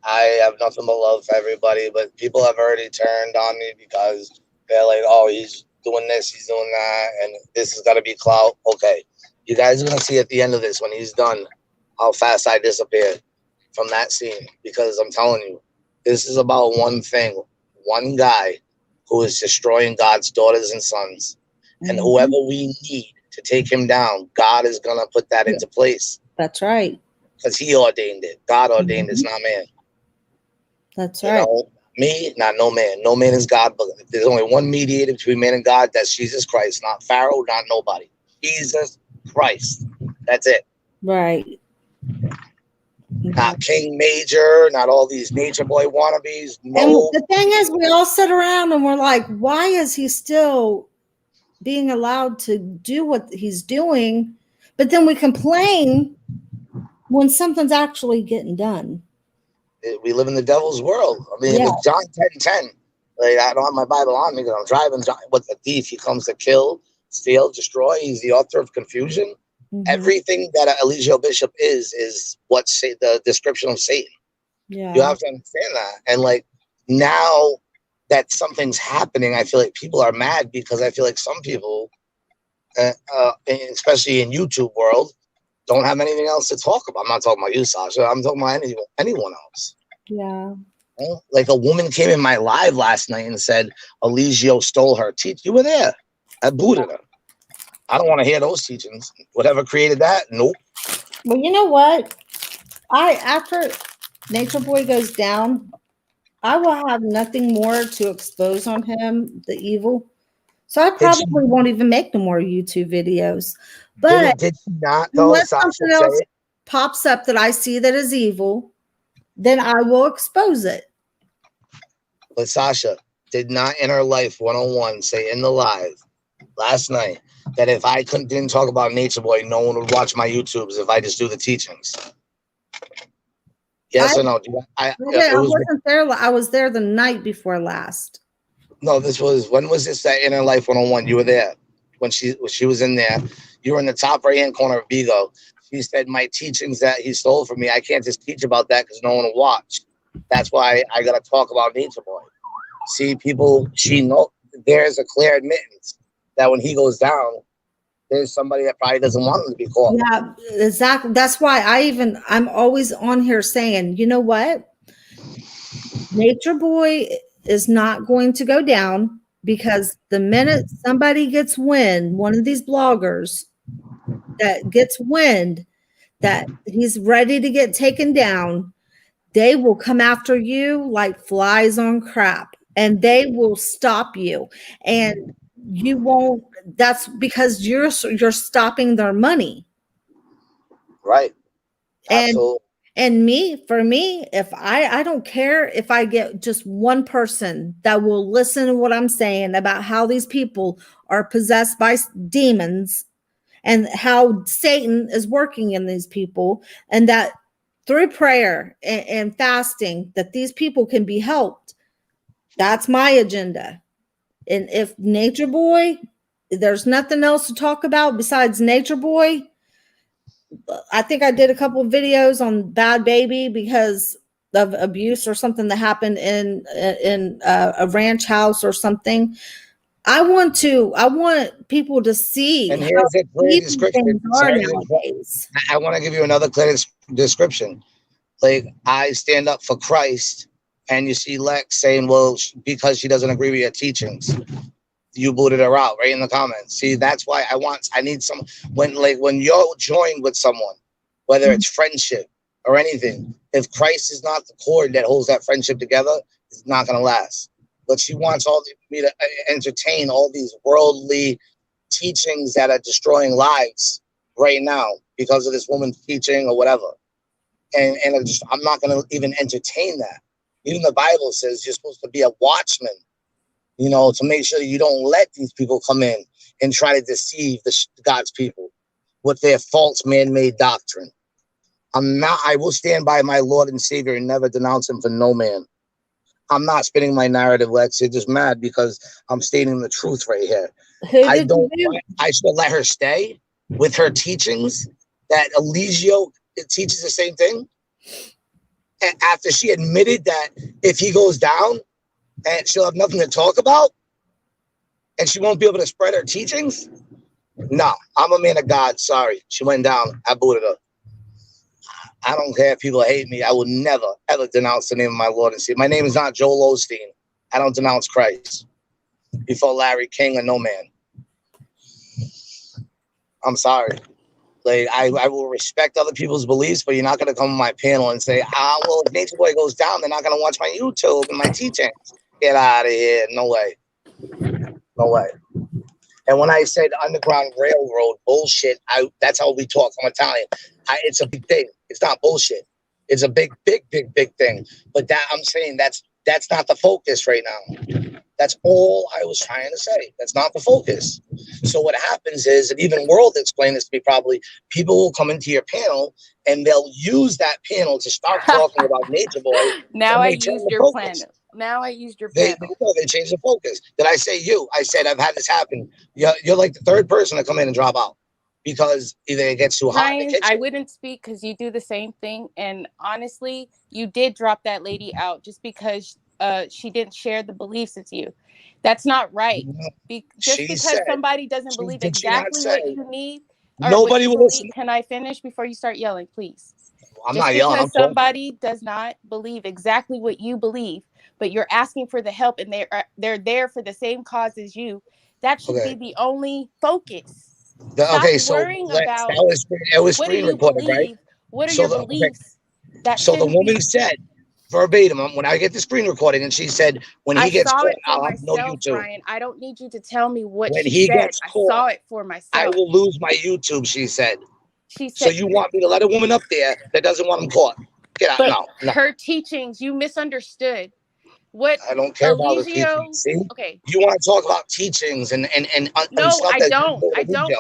have nothing but love for everybody, but people have already turned on me because they're like, oh, he's doing this, he's doing that, and this is gonna be clout. Okay. You guys are gonna see at the end of this when he's done how fast I disappeared from that scene, because I'm telling you, this is about one thing, one guy who is destroying God's daughters and sons. And whoever we need to take him down, God is gonna put that into place. That's right. Because he ordained it. God ordained it's not man. That's right. Know, me, not no man. No man is God, but there's only one mediator between man and God. That's Jesus Christ. Not Pharaoh, not nobody. Jesus Christ. That's it. Right. Not King Major, not all these nature boy wannabes. No. And the thing is, we all sit around and we're like, why is he still being allowed to do what he's doing? But then we complain when something's actually getting done. We live in the devil's world. I mean, with John 10:10, like, I don't have my Bible on me because I'm driving. With the thief, he comes to kill, steal, destroy. He's the author of confusion. Everything that Eligio Bishop is what the description of Satan. Yeah. You have to understand that. And like, now that something's happening, I feel like people are mad because I feel like some people, especially in YouTube world, don't have anything else to talk about. I'm not talking about you, Sasha. I'm talking about anyone else. Yeah. Like a woman came in my live last night and said Eligio stole her teach. You were there. I booted her. I don't want to hear those teachings. Whatever created that, nope. Well, you know what? After Nature Boy goes down, I will have nothing more to expose on him, the evil. So I probably won't even make no more YouTube videos. But did not unless something else pops up that I see that is evil, then I will expose it. But Sasha did not in her life 101 say in the live last night that if I didn't talk about Nature Boy, no one would watch my YouTubes if I just do the teachings. Yes or no? I wasn't there. I was there the night before last. No, when was this that Inner Life 101? You were there when she was in there. You were in the top right hand corner of Bigo. She said, my teachings that he stole from me, I can't just teach about that because no one will watch. That's why I got to talk about Nature Boy. See, people, there's a clear admittance that when he goes down, there's somebody that probably doesn't want him to be called. Yeah, exactly. That's why I'm always on here saying, you know what? Nature Boy is not going to go down, because the minute somebody gets wind, one of these bloggers that gets wind that he's ready to get taken down, they will come after you like flies on crap, and they will stop you, and you won't. That's because you're stopping their money, right? Absolutely. And for me, if I don't care if I get just one person that will listen to what I'm saying about how these people are possessed by demons and how Satan is working in these people, and that through prayer and fasting that these people can be helped. That's my agenda. And if Nature Boy, there's nothing else to talk about besides Nature Boy. I think I did a couple of videos on Bad Baby because of abuse or something that happened in a ranch house or something. I want people to see. And here's a clear description. I want to give you another clear description. Like, I stand up for Christ, and you see Lex saying, well, because she doesn't agree with your teachings, you booted her out right in the comments. See, that's why I need some, when you're joined with someone, whether it's friendship or anything, if Christ is not the cord that holds that friendship together, it's not going to last. But she wants me to entertain all these worldly teachings that are destroying lives right now because of this woman's teaching or whatever. And I'm not going to even entertain that. Even the Bible says you're supposed to be a watchman, you know, to make sure that you don't let these people come in and try to deceive God's people with their false man-made doctrine. I will stand by my Lord and Savior and never denounce him for no man. I'm not spinning my narrative, Lex. You're just mad because I'm stating the truth right here. Who did you do? I should let her stay with her teachings that Eligio teaches the same thing. And after she admitted that if he goes down and she'll have nothing to talk about and she won't be able to spread her teachings. No, I'm a man of God. Sorry. She went down. I booted her. I don't care if people hate me. I will never, ever denounce the name of my Lord and Savior. My name is not Joel Osteen. I don't denounce Christ before Larry King or no man. I'm sorry. Like, I will respect other people's beliefs, but you're not going to come on my panel and say, well, if Nature Boy goes down, they're not going to watch my YouTube and my teachings. Get out of here. No way. No way. And when I said Underground Railroad bullshit, that's how we talk. I'm Italian. It's a big thing. It's not bullshit. It's a big thing. But that I'm saying that's not the focus right now. That's all I was trying to say. That's not the focus. So what happens is, and even World explained this to me probably, people will come into your panel and they'll use that panel to start talking about Nature Boy. Now I used your plan. Now I used your panel. They changed the focus. Did I say you? I said I've had this happen. You're like the third person to come in and drop out because either it gets too hot in the kitchen. I wouldn't speak because you do the same thing. And honestly, you did drop that lady out just because she didn't share the beliefs with you. That's not right. Because somebody doesn't believe exactly what you need. Nobody will listen. Can I finish before you start yelling, please? I'm not yelling. Because somebody does not believe exactly what you believe, but you're asking for the help and they're there for the same cause as you. That should be the only focus. Stop worrying about it was screen recorded, right? What are your beliefs? So the woman said verbatim, when I get the screen recording, and she said, when he gets caught, I'll have no YouTube. Ryan, I don't need you to tell me what when she he said. Gets caught, I saw it for myself. I will lose my YouTube, she said. She said. So you want me to let a woman up there that doesn't want him caught? Get out. No. Her teachings, you misunderstood. What I don't care about the teachings. See? Okay. You want to talk about teachings and no, stuff I don't.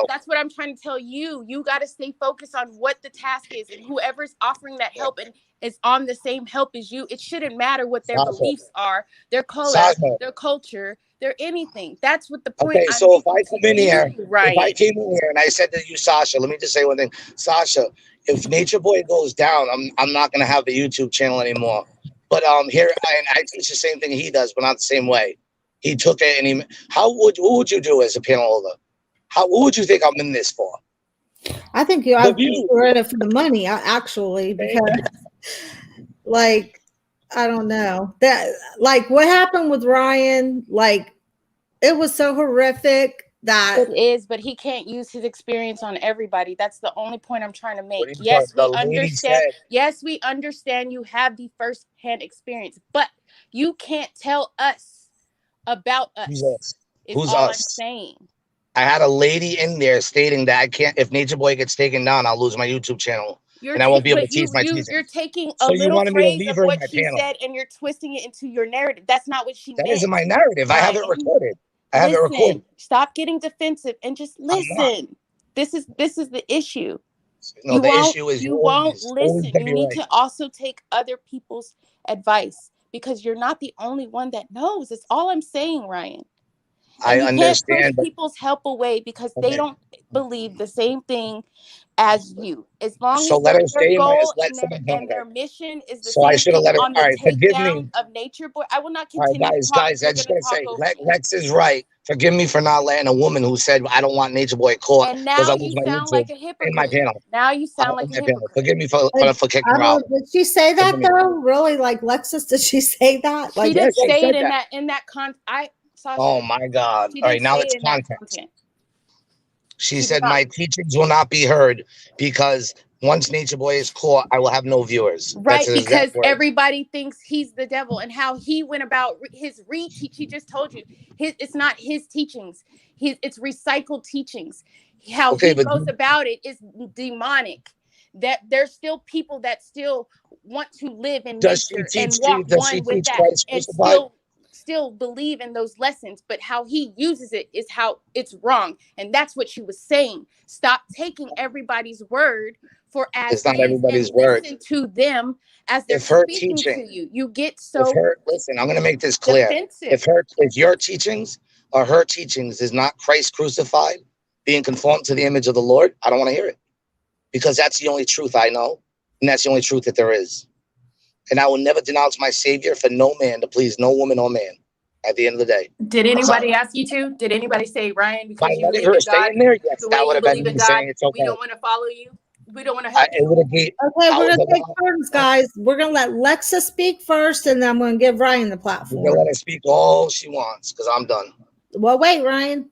That's what I'm trying to tell you. You got to stay focused on what the task is, and whoever's offering that help and is on the same help as you. It shouldn't matter what their beliefs are, their color, their culture, their anything. That's what the point. Okay, so if I come in here, if I came in here and I said to you, Sasha, let me just say one thing, Sasha. If Nature Boy goes down, I'm not gonna have the YouTube channel anymore. But here I teach the same thing he does, but not the same way. He took it and what would you do as a panel holder? What would you think I'm in this for? I think you're in it for the money, actually, because like I don't know that what happened with Ryan, it was so horrific. That it is, but he can't use his experience on everybody. That's the only point I'm trying to make. Yes, we understand. Yes, we understand you have the first-hand experience, but you can't tell us about us. Who's us? I'm saying. I had a lady in there stating that I can't. If Nature Boy gets taken down, I'll lose my YouTube channel. And I won't be able to teach my teaching. You're taking a little phrase of what she said and you're twisting it into your narrative. That's not what she meant. That isn't my narrative. I have it recorded. I have it recorded. Stop getting defensive and just listen. This is the issue. No, the issue is you won't listen. You need to also take other people's advice because you're not the only one that knows. That's all I'm saying, Ryan. I understand. Can't push people's help away because they don't believe the same thing as you. As long as their goal and their mission is the same I should have let her. On the takedown of Nature Boy, I will not continue. All right, guys, I just gotta say, Lex is right. Forgive me for not letting a woman who said I don't want Nature Boy caught because I lose my YouTube like a hypocrite. In my panel. Now you sound like a hypocrite. Forgive me for kicking her out. Did she say that though? Really, Lexus? Did she say that? She did say it in that Sasha, oh my God! All right, now it's content. She said my teachings will not be heard because once Nature Boy is caught, I will have no viewers. Right, because everybody thinks he's the devil and how he went about his reteach. He just told you it's not his teachings. It's recycled teachings. How he goes about it is demonic. that there's still people that still want to live in Does she nature and teach? walk Does she one with teach that Christ and crucified? still believe in those lessons, but how he uses it is how it's wrong. And that's what she was saying. Stop taking everybody's word for as It's not is everybody's and word. listen to them as they're If her speaking teaching, to you. You get if so her, listen, I'm going to make this clear. defensive. If your teachings or her teachings is not Christ crucified, being conformed to the image of the Lord, I don't want to hear it, because that's the only truth I know, and that's the only truth that there is. And I will never denounce my Savior for no man to please no woman or man. At the end of the day, Did anybody ask you to? Did anybody say, Ryan, by because you letting believe her in stay God, in there, yes, the way that would you have been believe in me God, saying it's okay. we don't want to follow you. We don't want to I, help it you. would have been. Okay, I we're was gonna take allowed. turns, guys. We're gonna let Lexa speak first, and then I'm gonna give Ryan the You can platform. let her speak all she wants, because I'm done. Well, wait, Ryan.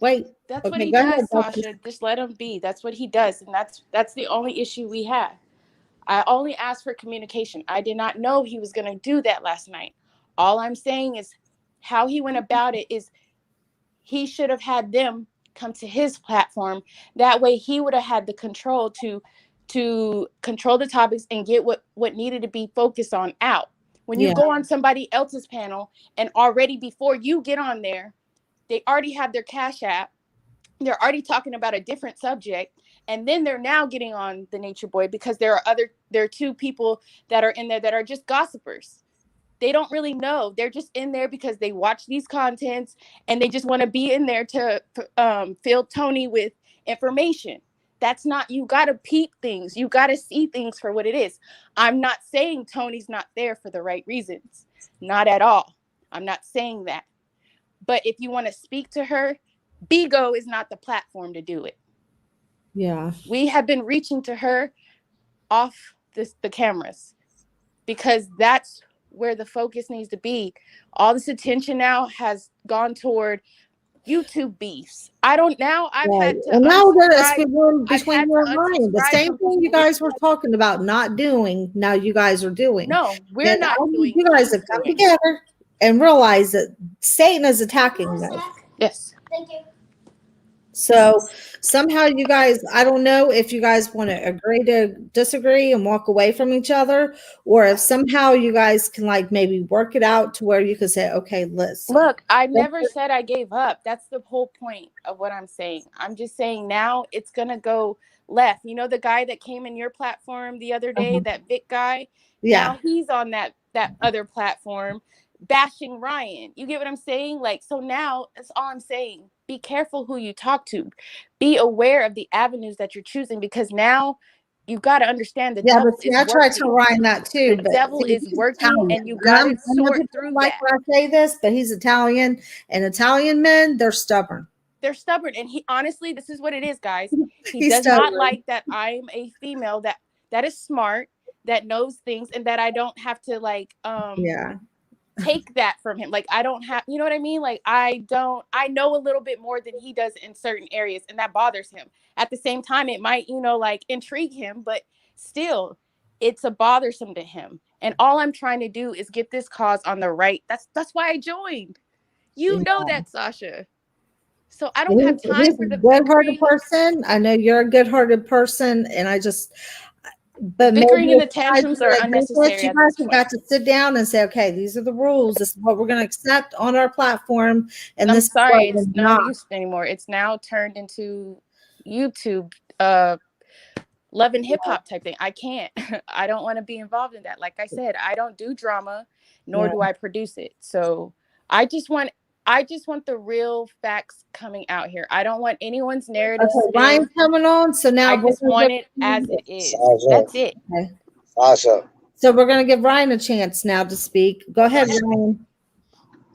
Wait. That's what Okay, he go does, ahead, Lexa. Sasha. Just let him be. That's what he does. And that's the only issue we have. I only asked for communication. I did not know he was going to do that last night. All I'm saying is how he went about it is he should have had them come to his platform. That way he would have had the control to control the topics and get what needed to be focused on out. When you Yeah. go on somebody else's panel and already before you get on there, they already have their Cash App. They're already talking about a different subject. And then they're now getting on the Nature Boy because there are two people that are in there that are just gossipers. They don't really know. They're just in there because they watch these contents and they just want to be in there to fill Tony with information. That's not, you got to peep things. You got to see things for what it is. I'm not saying Tony's not there for the right reasons. Not at all. I'm not saying that. But if you want to speak to her, Bigo is not the platform to do it. Yeah. We have been reaching to her off the cameras because that's where the focus needs to be. All this attention now has gone toward YouTube beefs. I've Right. had to And now we're gonna unsubscribe. speak one I've between had you to and Ryan. The unsubscribe same from thing you people guys were because talking about not doing, now you guys are doing. no, we're And not I need doing. you guys He's to come doing. together and realize that Satan is attacking this. Yes. So somehow you guys, I don't know if you guys want to agree to disagree and walk away from each other, or if somehow you guys can like maybe work it out to where you can say, okay, listen. Look, I never said I gave up. That's the whole point of what I'm saying. I'm just saying now it's going to go left. You know, the guy that came in your platform the other day, that Vic guy, Yeah. now he's on that other platform bashing Ryan. You get what I'm saying? Like, so now that's all I'm saying. Be careful who you talk to. Be aware of the avenues that you're choosing, because now you've got to understand the devil But see, is I try to tell working. Ryan that too. The But devil see, is he's working, Italian. and you got to I know sort people through like that. when I say this, but he's Italian, and Italian men, they're stubborn. They're stubborn, and he honestly, this is what it is, guys. He He's does not stubborn. like that I'm a female that is smart, that knows things, and that I don't have to like Yeah. take that from him. Like, I don't have, you know what I mean? Like, I know a little bit more than he does in certain areas, and that bothers him. At the same time, it might, like intrigue him, but still it's a bothersome to him. And all I'm trying to do is get this cause on the right. That's why I joined. You know that, Sasha. So I don't have time He's for a the good-hearted bickering. person. I know you're a good-hearted person, and but maybe Bickering and the if you guys tantrums are are gonna do this, unnecessary you at guys this have point. got to sit down and say, okay, these are the rules. This is what we're going to accept on our platform, and I'm this sorry, is what it's we're no not. use anymore. It's now turned into YouTube love and hip hop type thing. I can't. I don't want to be involved in that. Like I said, I don't do drama, nor do I produce it. So I just want the real facts coming out here. I don't want anyone's narrative Okay, spin. Ryan's coming on, so now I just want it as it is. That's it. Okay. Sasha, So we're going to give Ryan a chance now to speak. Go ahead, Ryan.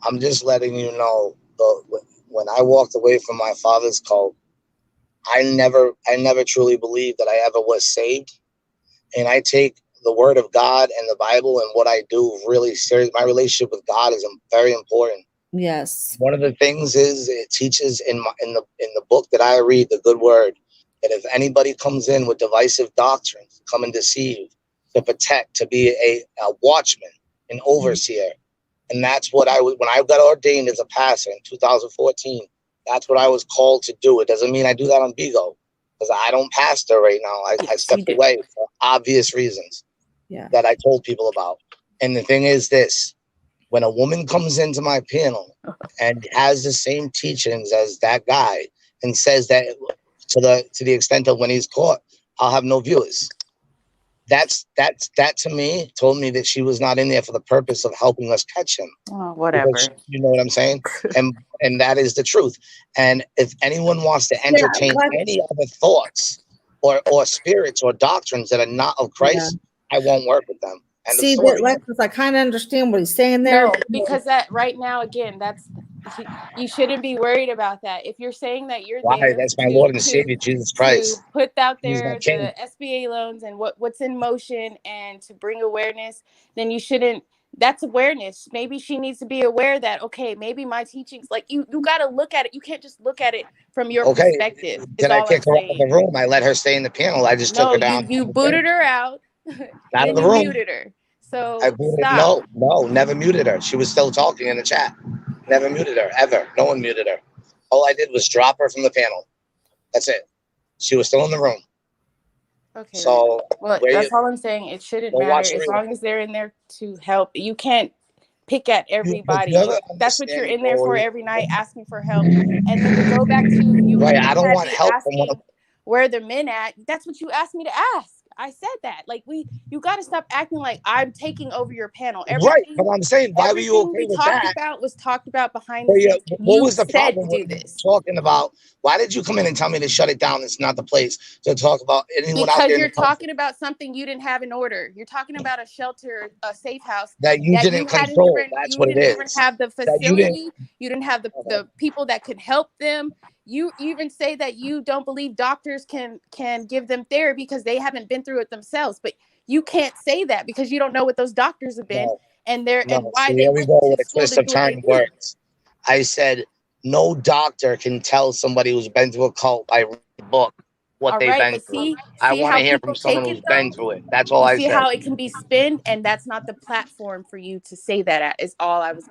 I'm just letting you know, when I walked away from my father's cult, I never truly believed that I ever was saved. And I take the word of God and the Bible and what I do really serious. My relationship with God is very important. Yes. One of the things is it teaches in the book that I read, the good word, that if anybody comes in with divisive doctrines, come and deceive, to protect, to be a watchman, an overseer. And that's what when I got ordained as a pastor in 2014, that's what I was called to do. It doesn't mean I do that on Bigo. because I don't pastor right now. I Yes, stepped you do. away for obvious reasons Yeah. that I told people about. And the thing is this, when a woman comes into my panel and has the same teachings as that guy and says that to the extent of when he's caught, I'll have no viewers. That to me told me that she was not in there for the purpose of helping us catch him. Oh, whatever. You know what I'm saying? And that is the truth. And if anyone wants to entertain any other thoughts or spirits or doctrines that are not of Christ, I won't work with them. And See, that, Lexus, I kind of understand what he's saying there. No, because that right now, again, you shouldn't be worried about that. If you're saying that you're why? there, That's my Lord and Savior, Jesus Christ. to put out He's my there king. the SBA loans and what's in motion and to bring awareness, then you shouldn't. That's awareness. Maybe she needs to be aware that, okay, maybe my teachings, like you got to look at it. You can't just look at it from your perspective. Did I kick her out of the room? I let her stay in the panel. I just took her down. You booted her out. Out of the you room. Muted her. So I booted, stop. No, never muted her. She was still talking in the chat. Never muted her, ever. No one muted her. All I did was drop her from the panel. That's it. She was still in the room. Okay. So well, that's all I'm saying. It shouldn't matter as long as they're in there to help. You can't pick at everybody. That's what you're in there for every night, asking for help. And then to go back to you, right? I don't want help asking where the men at. That's what you asked me to ask. I said that. Like you got to stop acting like I'm taking over your panel. Right, but I'm saying, why were you okay with that? About was talked about behind the scenes. What was the problem with this? Talking about? Why did you come in and tell me to shut it down? It's not the place to talk about anyone out there. Because you're talking about something you didn't have in order. You're talking about a shelter, a safe house that you didn't control. That's what it is. You didn't have the facility. You didn't have the people that could help them. You even say that you don't believe doctors can give them therapy because they haven't been through it themselves. But you can't say that because you don't know what those doctors have been and why they went to school to do what they do. I said no doctor can tell somebody who's been through a cult by reading a book what they've been through. I want to hear from someone who's been through it. That's all I said. See how it can be spinned, and that's not the platform for you to say that at. Is all I've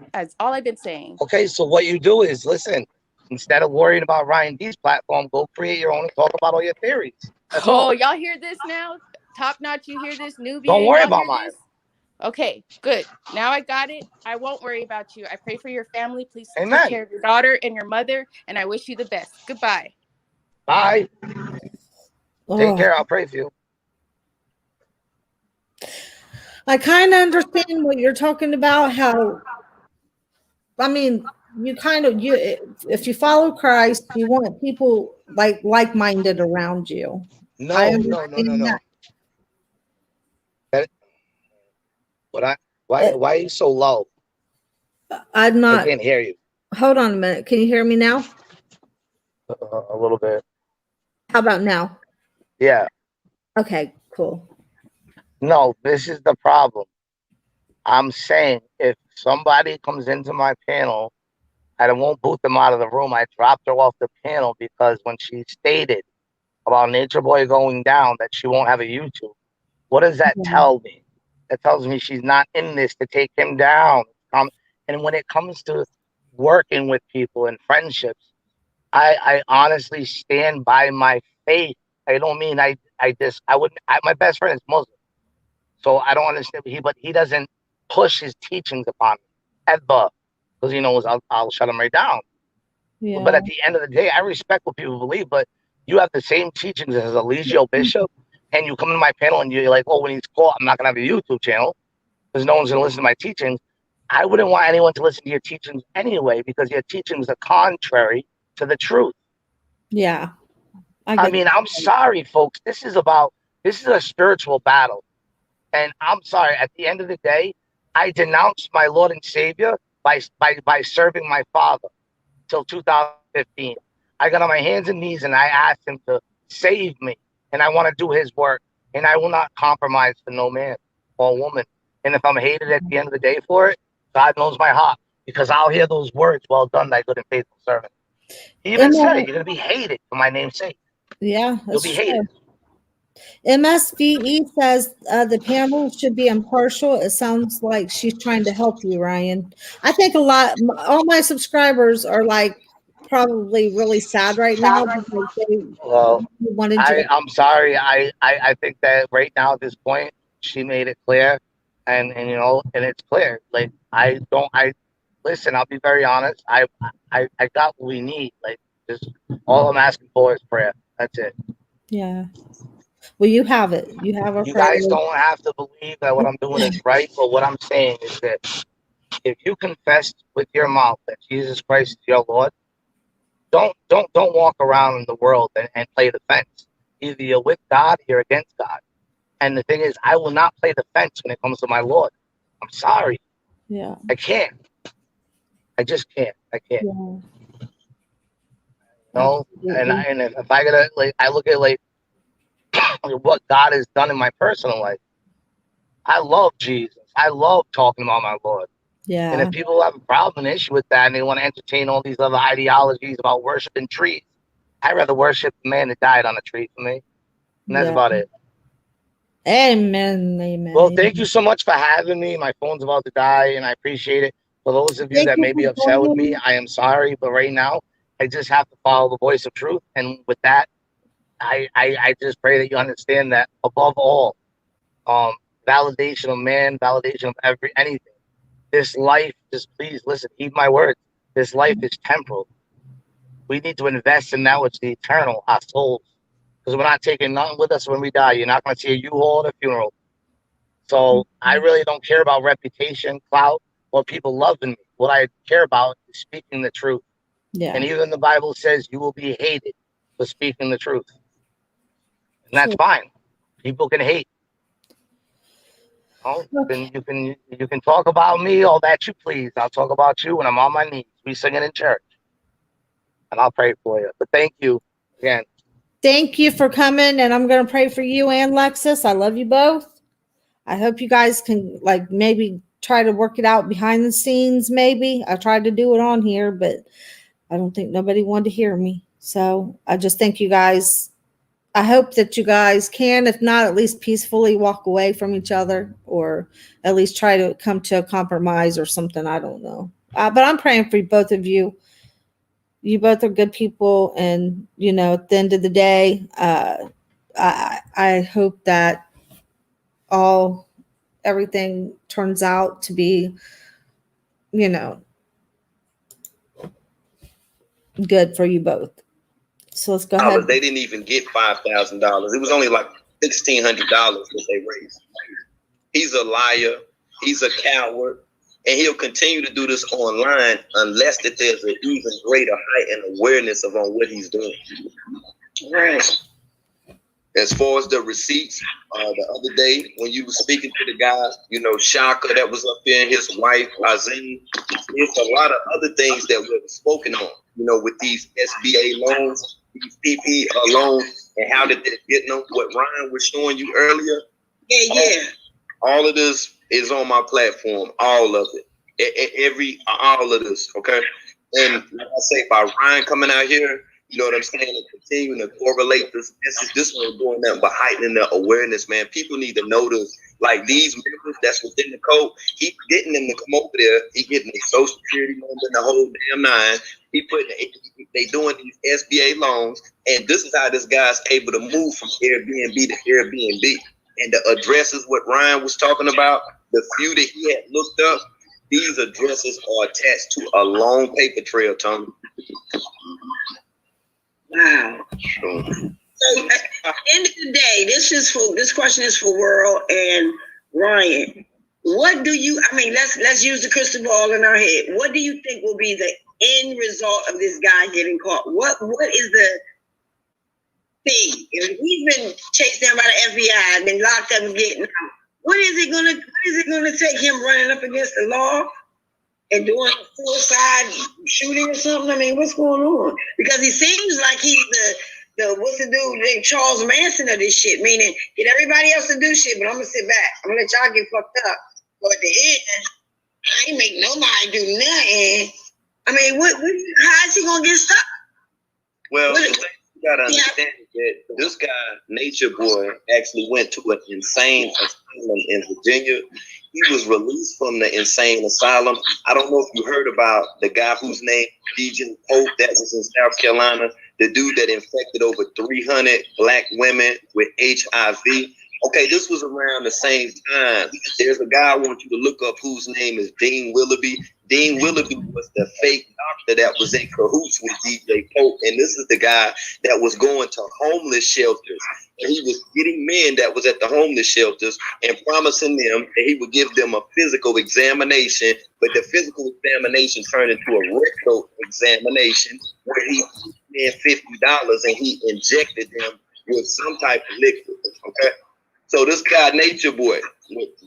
been saying. Okay, so what you do is listen. Instead of worrying about Ryan D's platform, go create your own and talk about all your theories. That's all. Y'all hear this now? Top notch, you hear this? Newbie, don't worry about mine. Okay, good. Now I got it. I won't worry about you. I pray for your family. Please Amen. take care of your daughter and your mother, and I wish you the best. Goodbye. Bye. Take care. I'll pray for you. I kind of understand what you're talking about. If you follow Christ, you want people like-minded around you. No. Why are you so low? I'm not. I can't hear you. Hold on a minute. Can you hear me now? A little bit. How about now? Yeah. Okay, cool. No, this is the problem. I'm saying if somebody comes into my panel, I won't boot them out of the room. I dropped her off the panel because when she stated about Nature Boy going down that she won't have a YouTube, what does that tell me? That tells me she's not in this to take him down. And when it comes to working with people and friendships, I honestly stand by my faith. I don't mean my best friend is Muslim, so I don't understand. But he doesn't push his teachings upon me ever, because he knows I'll shut him right down. Yeah. But at the end of the day, I respect what people believe. But you have the same teachings as Eligio Bishop, and you come to my panel and you're like, "Oh, when he's caught, I'm not gonna have a YouTube channel because no one's gonna listen to my teachings." I wouldn't want anyone to listen to your teachings anyway, because your teachings are contrary to the truth. Yeah. I mean, I'm sorry, folks. This is a spiritual battle. And I'm sorry, at the end of the day, I denounced my Lord and Savior by serving my father till 2015. I got on my hands and knees and I asked him to save me. And I want to do his work. And I will not compromise for no man or woman. And if I'm hated at the end of the day for it, God knows my heart, because I'll hear those words, "Well done, thy good and faithful servant." He even said it, you're going to be hated for my name's sake. Yeah, you'll be hated. MSVE says the panel should be impartial. It sounds like she's trying to help you, Ryan. I think all my subscribers are like probably really sad right now because they Well, wanted to. I'm sorry. I think that right now at this point, she made it clear, and you know, and it's clear. Like I listen. I'll be very honest. I got what we need. Like just all I'm asking for is prayer. That's it. Yeah. Well, you have it. You have our You prayer. guys don't have to believe that what I'm doing is right, but what I'm saying is that if you confess with your mouth that Jesus Christ is your Lord, don't walk around in the world and play the fence. Either you're with God or you're against God. And the thing is, I will not play the fence when it comes to my Lord. I'm sorry. Yeah. I can't. I just can't. I can't. Yeah. You know? Absolutely. And if I gotta like I look at like what God has done in my personal life. I love Jesus. I love talking about my Lord. And Yeah. if people have a problem, an issue with that, and they want to entertain all these other ideologies about worshiping trees, I'd rather worship the man that died on a tree for me. And that's Yeah. about it. Amen. Amen. Well, Amen. thank you so much for having me. My phone's about to die, and I appreciate it. For those of you Thank that you may be for upset with me, joining. I am sorry, but right now, I just have to follow the voice of truth. And with that, I just pray that you understand that above all, validation of man, validation of anything. This life, just please listen, heed my words. This life is temporal. We need to invest in that which is eternal, our souls. Because we're not taking nothing with us when we die. You're not going to see a U-Haul at a funeral. So I really don't care about reputation, clout, or people loving me. What I care about is speaking the truth. Yeah. And even the Bible says you will be hated for speaking the truth. And that's Sure. fine. People can hate. Oh, Okay. you can talk about me all that you please. I'll talk about you when I'm on my knees. We singing in church. And I'll pray for you. But thank you again. Thank you for coming, and I'm going to pray for you and Lexus. I love you both. I hope you guys can like maybe try to work it out behind the scenes. Maybe I tried to do it on here, but I don't think nobody wanted to hear me. So I just thank you guys. I hope that you guys can, if not, at least peacefully walk away from each other, or at least try to come to a compromise or something. I don't know. But I'm praying for both of you. You both are good people, and you know, at the end of the day, I hope that everything turns out to be, you know, good for you both. So let's go ahead. They didn't even get $5,000. It was only like $1,600 that they raised. He's a liar. He's a coward. And he'll continue to do this online unless that there's an even greater heightened awareness of on what he's doing. Right. As far as the receipts, the other day when you were speaking to the guy, you know, Shaka that was up there, his wife, Azim, there's a lot of other things that were spoken on, you know, with these SBA loans, these PP loans, and how did they get them? What Ryan was showing you earlier. Yeah. All of this is on my platform. All of it. All of this, okay? And like I say, by Ryan coming out here, you know what I'm saying, and continuing to correlate this message, this one doing nothing but heightening the awareness, man. People need to know this. Like these members that's within the code, he getting them to come over there. He getting their social security number and the whole damn nine. They doing these SBA loans, and this is how this guy's able to move from Airbnb to Airbnb. And the addresses, what Ryan was talking about, the few that he had looked up, these addresses are attached to a long paper trail, Tony. Wow. Sure. So at the end of the day, this question is for World and Ryan. What do you, let's use the crystal ball in our head. What do you think will be the end result of this guy getting caught? What is the thing? If he's been chased down by the FBI and been locked up and getting out, what is it gonna take him running up against the law and doing a suicide shooting or something? I mean, what's going on? Because he seems like he's the what's the dude named Charles Manson of this shit, meaning get everybody else to do shit, but I'm gonna sit back. I'm gonna let y'all get fucked up. But at the end, I ain't make nobody do nothing. I mean, how is he gonna get stuck? Well, gotta understand that this guy, Nature Boy, actually went to an insane asylum in Virginia. He was released from the insane asylum. I don't know if you heard about the guy whose name Dejan Pope, that was in South Carolina, the dude that infected over 300 black women with HIV. Okay, this was around the same time. There's a guy I want you to look up whose name is Dean Willoughby. Dean Willoughby was the fake doctor that was in cahoots with DJ Pope. And this is the guy that was going to homeless shelters. And he was getting men that was at the homeless shelters and promising them that he would give them a physical examination. But the physical examination turned into a rectal examination where he paid $50 and he injected them with some type of liquid. Okay. So this guy, Nature Boy,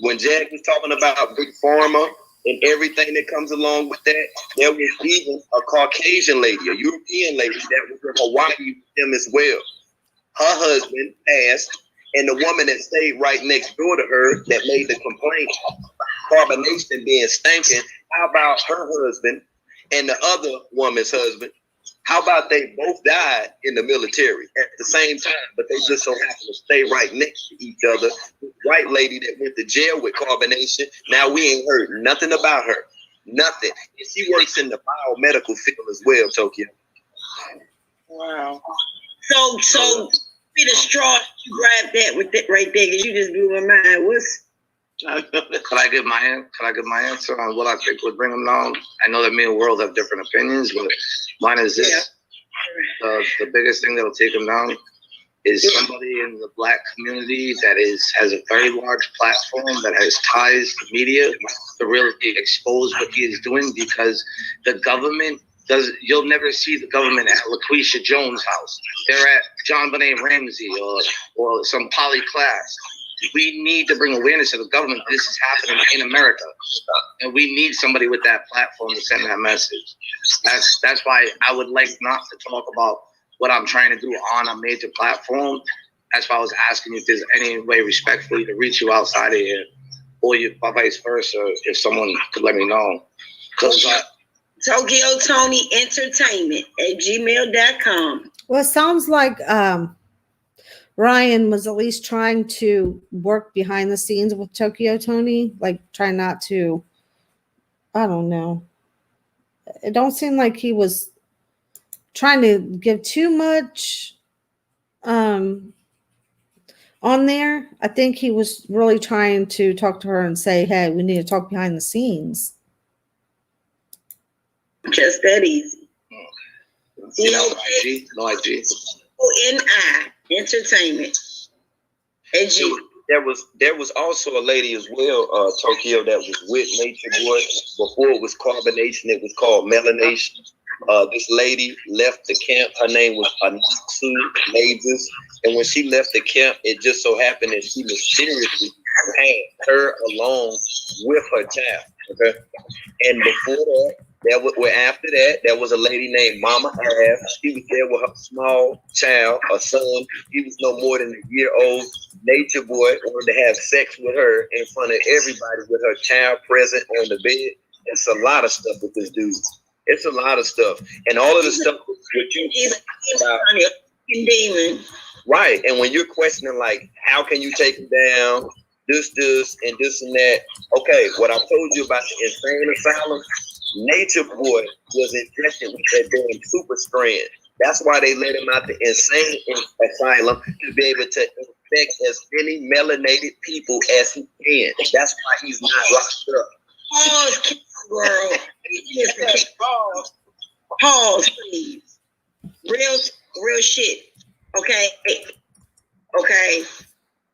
when Jack was talking about Big Pharma and everything that comes along with that, there was even a Caucasian lady, a European lady that was in Hawaii with him as well. Her husband passed, and the woman that stayed right next door to her that made the complaint about carbonation being stinking, how about her husband and the other woman's husband? How about they both died in the military at the same time, but they just so happen to stay right next to each other? The white lady that went to jail with carbonation, now we ain't heard nothing about her. Nothing. And she works in the biomedical field as well, Tokyo. Wow. So be the straw, you grab that with it right there, because you just blew my mind. Could I give my answer on what I think would bring them down? I know that me and World have different opinions, but mine is this. Yeah. The biggest thing that'll take them down is somebody in the black community that has a very large platform, that has ties to media, to really expose what he is doing, because the government you'll never see the government at LaQuisha Jones' house. They're at John Benet Ramsey or some poly class. We need to bring awareness to the government that this is happening in America. And we need somebody with that platform to send that message. That's why I would like not to talk about what I'm trying to do on a major platform. That's why I was asking you if there's any way respectfully to reach you outside of here, or vice versa, if someone could let me know. Tokyo Toni Entertainment at gmail.com. Well, it sounds like Ryan was at least trying to work behind the scenes with Tokyo Toni, like trying not to, I don't know. It don't seem like he was trying to give too much on there. I think he was really trying to talk to her and say, hey, we need to talk behind the scenes. Just that easy. No IG. Oh, ONI Entertainment. There was also a lady as well, Tokyo, that was with Nature Boy. Before it was carbonation, it was called melanation. This lady left the camp. Her name was Anaksu Majors. And when she left the camp, it just so happened that she mysteriously had her along with her child. Okay. And before that, after that, there was a lady named Mama Av. She was there with her small child, her son. He was no more than a year old. Nature Boy wanted to have sex with her in front of everybody with her child present on the bed. It's a lot of stuff with this dude. It's a lot of stuff. And all of the stuff with you about, demon. right. And when you're questioning, like, how can you take him down? This, and this and that. Okay, what I told you about the insane asylum, Nature Boy was infected with that damn super strand. That's why they let him out the insane asylum, to be able to infect as many melanated people as he can. That's why he's not locked up. Pause, girl. Pause, please. Real shit. Okay.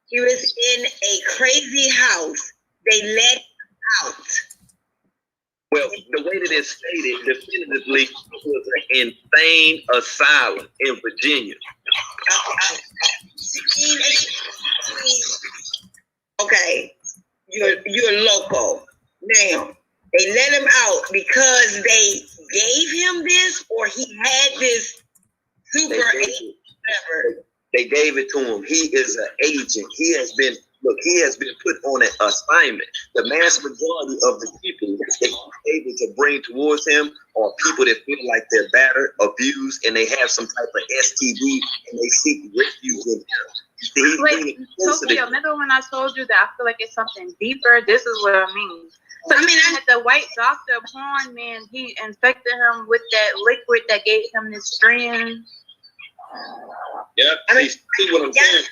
He was in a crazy house. They let him out. Well, the way that it's stated definitively, it was an insane asylum in Virginia. Okay, you're local. Now, they let him out because they gave him this, or he had this super agent. They gave it to him. He is an agent. He has been put on an assignment. The mass majority of the people, able to bring towards him are people that feel like they're battered, abused, and they have some type of STD, and they seek refuge in him. Wait, Tokyo, remember when I told you that I feel like it's something deeper? This is what I mean. So I mean, the white doctor, porn man, he infected him with that liquid that gave him this strand. Yeah, I mean, see what I'm saying?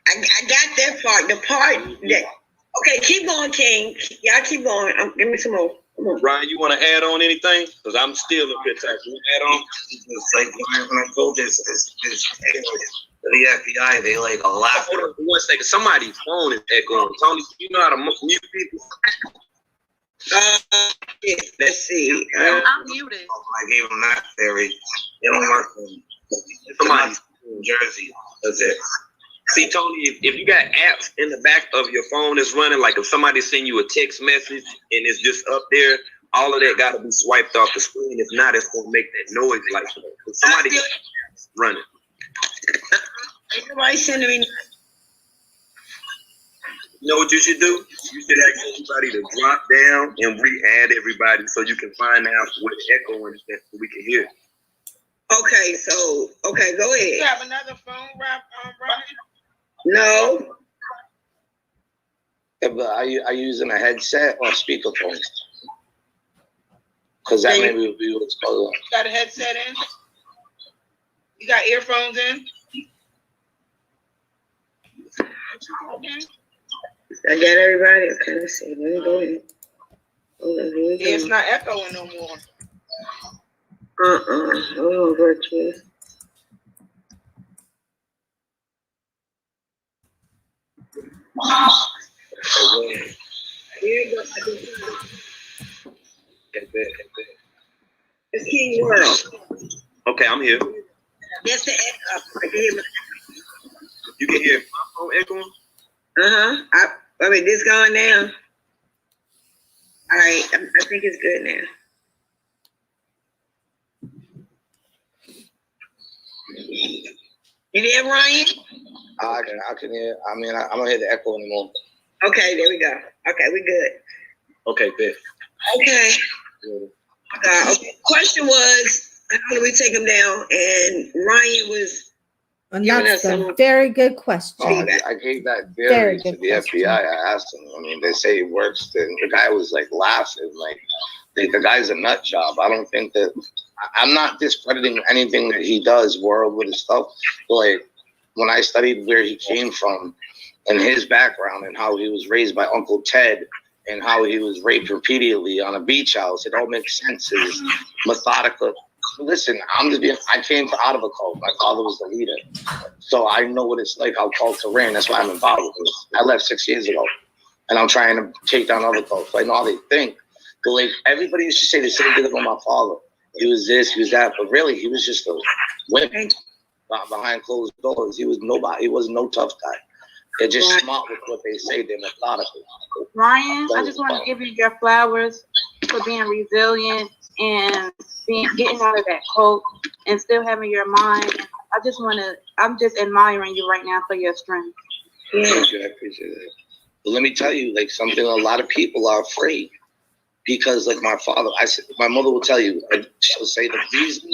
I got that part. The part that. Okay, keep going, King. Y'all keep going. Give me some more. Come on. Ryan, you want to add on anything? Because I'm still a bit tired. You add on? It's like when I told this the FBI, they like a lot. Hold on for 1 second. Somebody's phone is echoing. Tony, you know how to mute people? Yeah, let's see. I'm muted. I gave them that theory. They don't work in somebody's in Jersey. That's it. See, Tony, if you got apps in the back of your phone that's running, like if somebody send you a text message and it's just up there, all of that got to be swiped off the screen. If not, it's going to make that noise like that. Somebody got apps running. Ain't nobody sending me. You know what you should do? You should ask everybody to drop down and re-add everybody so you can find out what the echo is so we can hear. Okay, so go ahead. You have another phone, Ryan? No. Yeah, but are you using a headset or speakerphone? Because that maybe would be what's going on. You got a headset in? You got earphones in? Okay. I got everybody. Okay, let's see. Let me go in. Hold on, here we go. It's not echoing no more. Hold on, virtuous. It's King World. Okay, I'm here. That's the echo. You can hear my phone echoing? I mean, this going now. All right, I think it's good now. You there, Ryan? I can hear. I mean, I don't hear the echo anymore. Okay, there we go. Okay, we good. Okay, bet. Okay. Okay. Question was, how do we take him down? And Ryan was. And that's a very good question. I gave that theory to the FBI. I asked him. I mean, they say it works. And the guy was like laughing, like the guy's a nut job. I don't think that. I'm not discrediting anything that he does, World, with his stuff. But like when I studied where he came from and his background and how he was raised by Uncle Ted and how he was raped repeatedly on a beach house, it all makes sense. His methodical. Listen, I came out of a cult. My father was the leader. So I know what it's like, how cults ran. That's why I'm involved with this. I left 6 years ago. And I'm trying to take down other cults. I know how they think. But like everybody used to say the same thing about my father. He was this, he was that. But really, he was just a wimp behind closed doors. He was nobody. He was no tough guy. They're just smart with what they say. They're methodical. Ryan, I just want to give you your flowers for being resilient and getting out of that cult and still having your mind. I'm just admiring you right now for your strength. Yeah. Thank you, I appreciate it. But let me tell you, like something a lot of people are afraid. Because like my father, my mother will tell you, she'll say the reason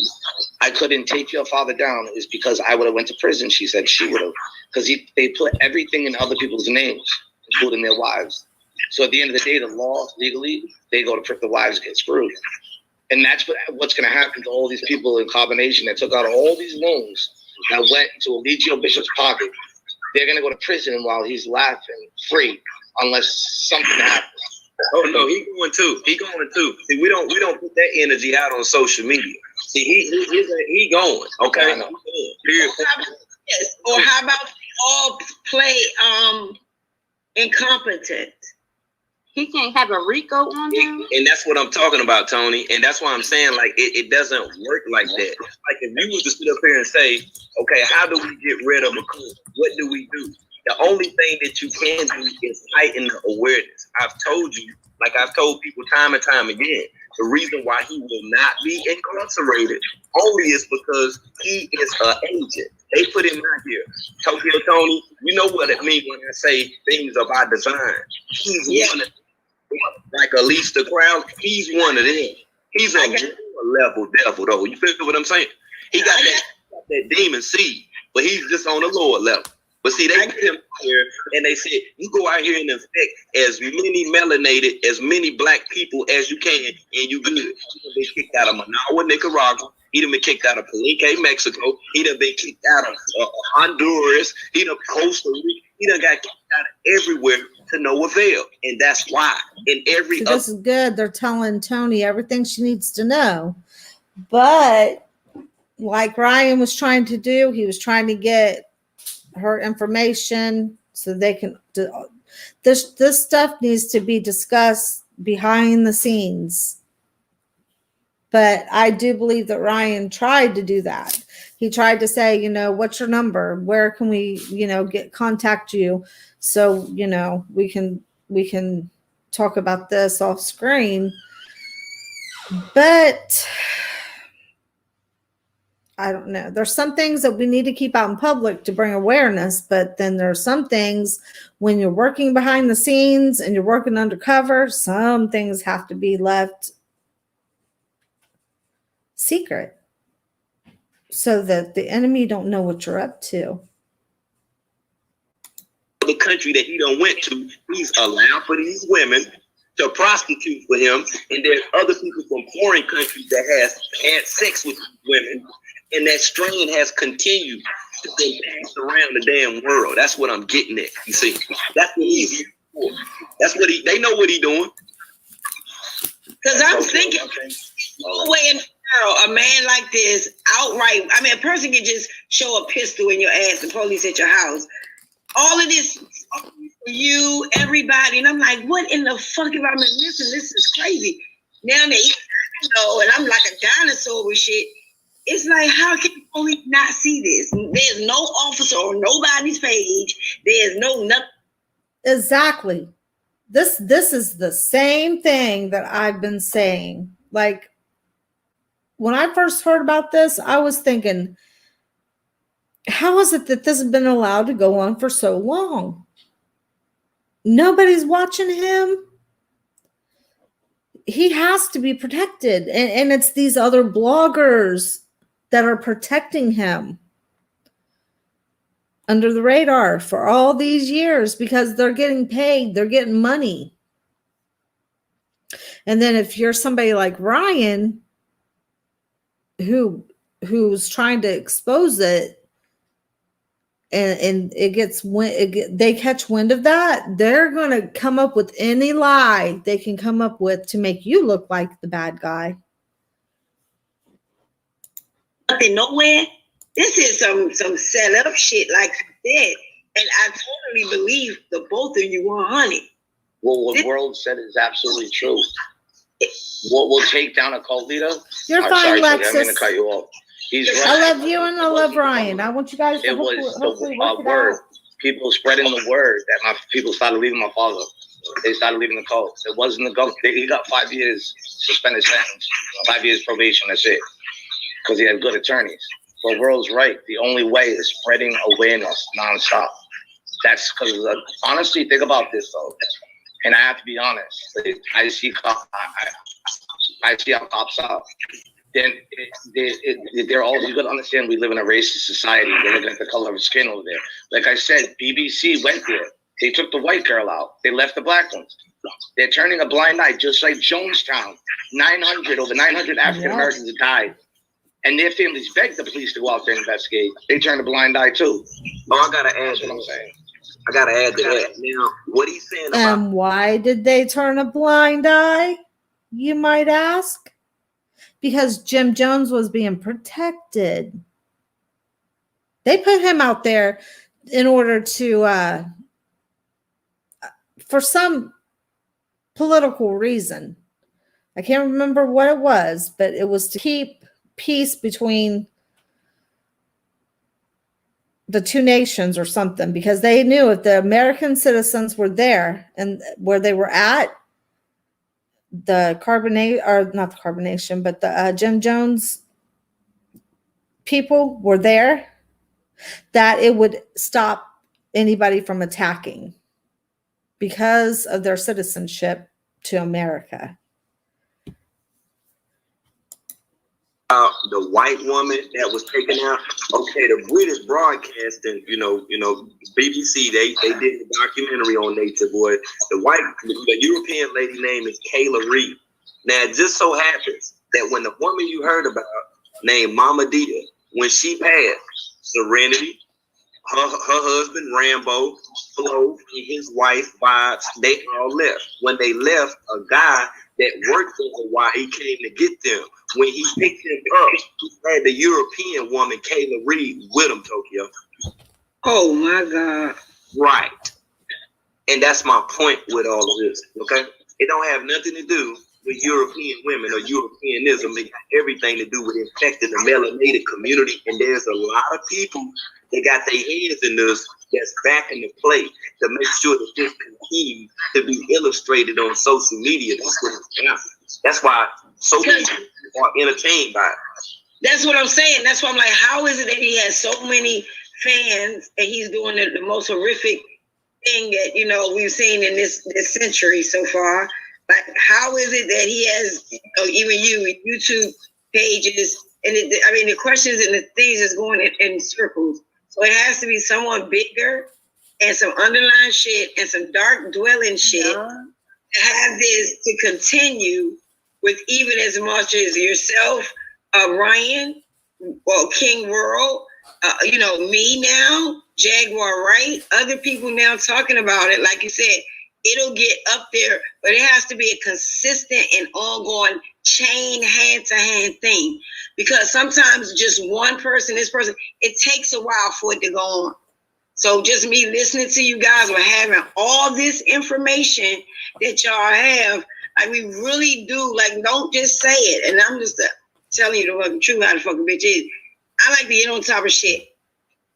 I couldn't take your father down is because I would have went to prison. She said she would have. Because they put everything in other people's names, including their wives. So at the end of the day, the law, legally, they go to the wives get screwed. And that's what's going to happen to all these people in combination that took out all these loans that went to Eligio Bishop's pocket. They're going to go to prison while he's laughing free unless something happens. Oh no, he going too. See, we don't put that energy out on social media. See, he going. Okay. Or how about all play incompetent? He can't have a RICO on him. And that's what I'm talking about, Tony. And that's why I'm saying like it doesn't work like that. Like if you was to sit up here and say, okay, how do we get rid of a cult? What do we do? The only thing that you can do is heighten the awareness. I've told you, like I've told people time and time again, the reason why he will not be incarcerated only is because he is an agent. They put him out here. Tokyo Toni, you know what it means when I say things are by design. He's one of them. like Elise the Crown. He's one of them. He's a level devil, though. You feel what I'm saying? He got that demon seed, but he's just on a lower level. But see, they put him here and they said, you go out here and infect as many melanated, as many black people as you can, and you good. He done been kicked out of Managua, Nicaragua. He done been kicked out of Palenque, Mexico. He done been kicked out of Honduras. He done Costa Rica. He done got kicked out of everywhere to no avail. And that's why. In every See, this is good. They're telling Toni everything she needs to know. But like Ryan was trying to do, he was trying to get her information so they can this stuff needs to be discussed behind the scenes. But I do believe that Ryan tried to do that. He tried to say, what's your number? Where can we, contact you? So, we can talk about this off screen. But I don't know. There's some things that we need to keep out in public to bring awareness, but then there's some things when you're working behind the scenes and you're working undercover, some things have to be left secret so that the enemy don't know what you're up to. The country that he done went to, he's allowed for these women to prostitute for him, and there's other people from foreign countries that has had sex with women. And that strain has continued to be passed around the damn world. That's what I'm getting at. You see, that's what he's here for. That's what they know what he's doing. Because I'm thinking, no way in the world a man like this outright. I mean, a person can just show a pistol in your ass, the police at your house. All of this for you, everybody, and I'm like, what in the fuck have I been missing? This is crazy. Now they, and I'm like a dinosaur with shit. It's like, how can the police not see this? There's no officer on nobody's page. There's no nothing. Exactly. This is the same thing that I've been saying. Like, when I first heard about this, I was thinking, how is it that this has been allowed to go on for so long? Nobody's watching him. He has to be protected. And it's these other bloggers that are protecting him under the radar for all these years because they're getting paid, they're getting money. And then if you're somebody like Ryan who's trying to expose it and they catch wind of that, they're going to come up with any lie they can come up with to make you look like the bad guy. Nothing nowhere. This is some set up shit like that. And I totally believe the both of you 100. Well, what World said is absolutely true. What will take down a cult leader? You're fine, sorry, Alexis. I'm going to cut you off. He's right. I love you and I love Ryan. I want you guys to It was hopefully the work it word. out. People spreading the word that my people started leaving my father. They started leaving the cult. It wasn't the government. He got 5 years suspended sentence, 5 years probation. That's it. Because he had good attorneys. But World's right. The only way is spreading awareness nonstop. That's because, honestly, think about this, though. And I have to be honest. I see how cops are. Then they're all, you got to understand, we live in a racist society. They're looking at the color of skin over there. Like I said, BBC went there. They took the white girl out. They left the black ones. They're turning a blind eye, just like Jonestown. Over 900 African Americans have died. And their families begged the police to go out there and investigate. They turned a blind eye too. Oh, I gotta add to what I'm saying. I gotta add to that. Now, what he's saying about And why did they turn a blind eye, you might ask? Because Jim Jones was being protected. They put him out there in order to, for some political reason. I can't remember what it was, but it was to keep peace between the two nations or something, because they knew if the American citizens were there and where they were at, the Jim Jones people were there, that it would stop anybody from attacking because of their citizenship to America. The white woman that was taken out. Okay, the British broadcasting, BBC, they did a documentary on Nature Boy. The European lady name is Kayla Reed. Now, it just so happens that when the woman you heard about, named Mama Dia, when she passed, Serenity, her husband Rambo, Flo, and his wife Vibes, they all left. When they left, a guy that worked in Hawaii came to get them. When he picked them up, he had the European woman Kayla Reed with him, Tokyo. Oh my God. Right. And that's my point with all of this, okay? It don't have nothing to do with European women or Europeanism. It got everything to do with infecting the melanated community. And there's a lot of people that got their hands in this that's back in the play to make sure that this continues to be illustrated on social media. That's what it's about. That's why so many people are entertained by it. That's what I'm saying. That's why I'm like, how is it that he has so many fans and he's doing the most horrific thing that, we've seen in this century so far? Like, how is it that he has, even YouTube pages? And the questions and the things is going in circles. So it has to be someone bigger and some underlying shit and some dark dwelling shit to have this to continue with, even as much as yourself, Ryan, well, King World, me now, Jaguar Wright, other people now talking about it. Like you said, it'll get up there, but it has to be a consistent and ongoing chain, hand-to-hand thing. Because sometimes just one person, this person, it takes a while for it to go on. So just me listening to you guys or having all this information that y'all have, like we really do, like don't just say it. And I'm just telling you the fucking truth how the fucking bitch is. I like to get on top of shit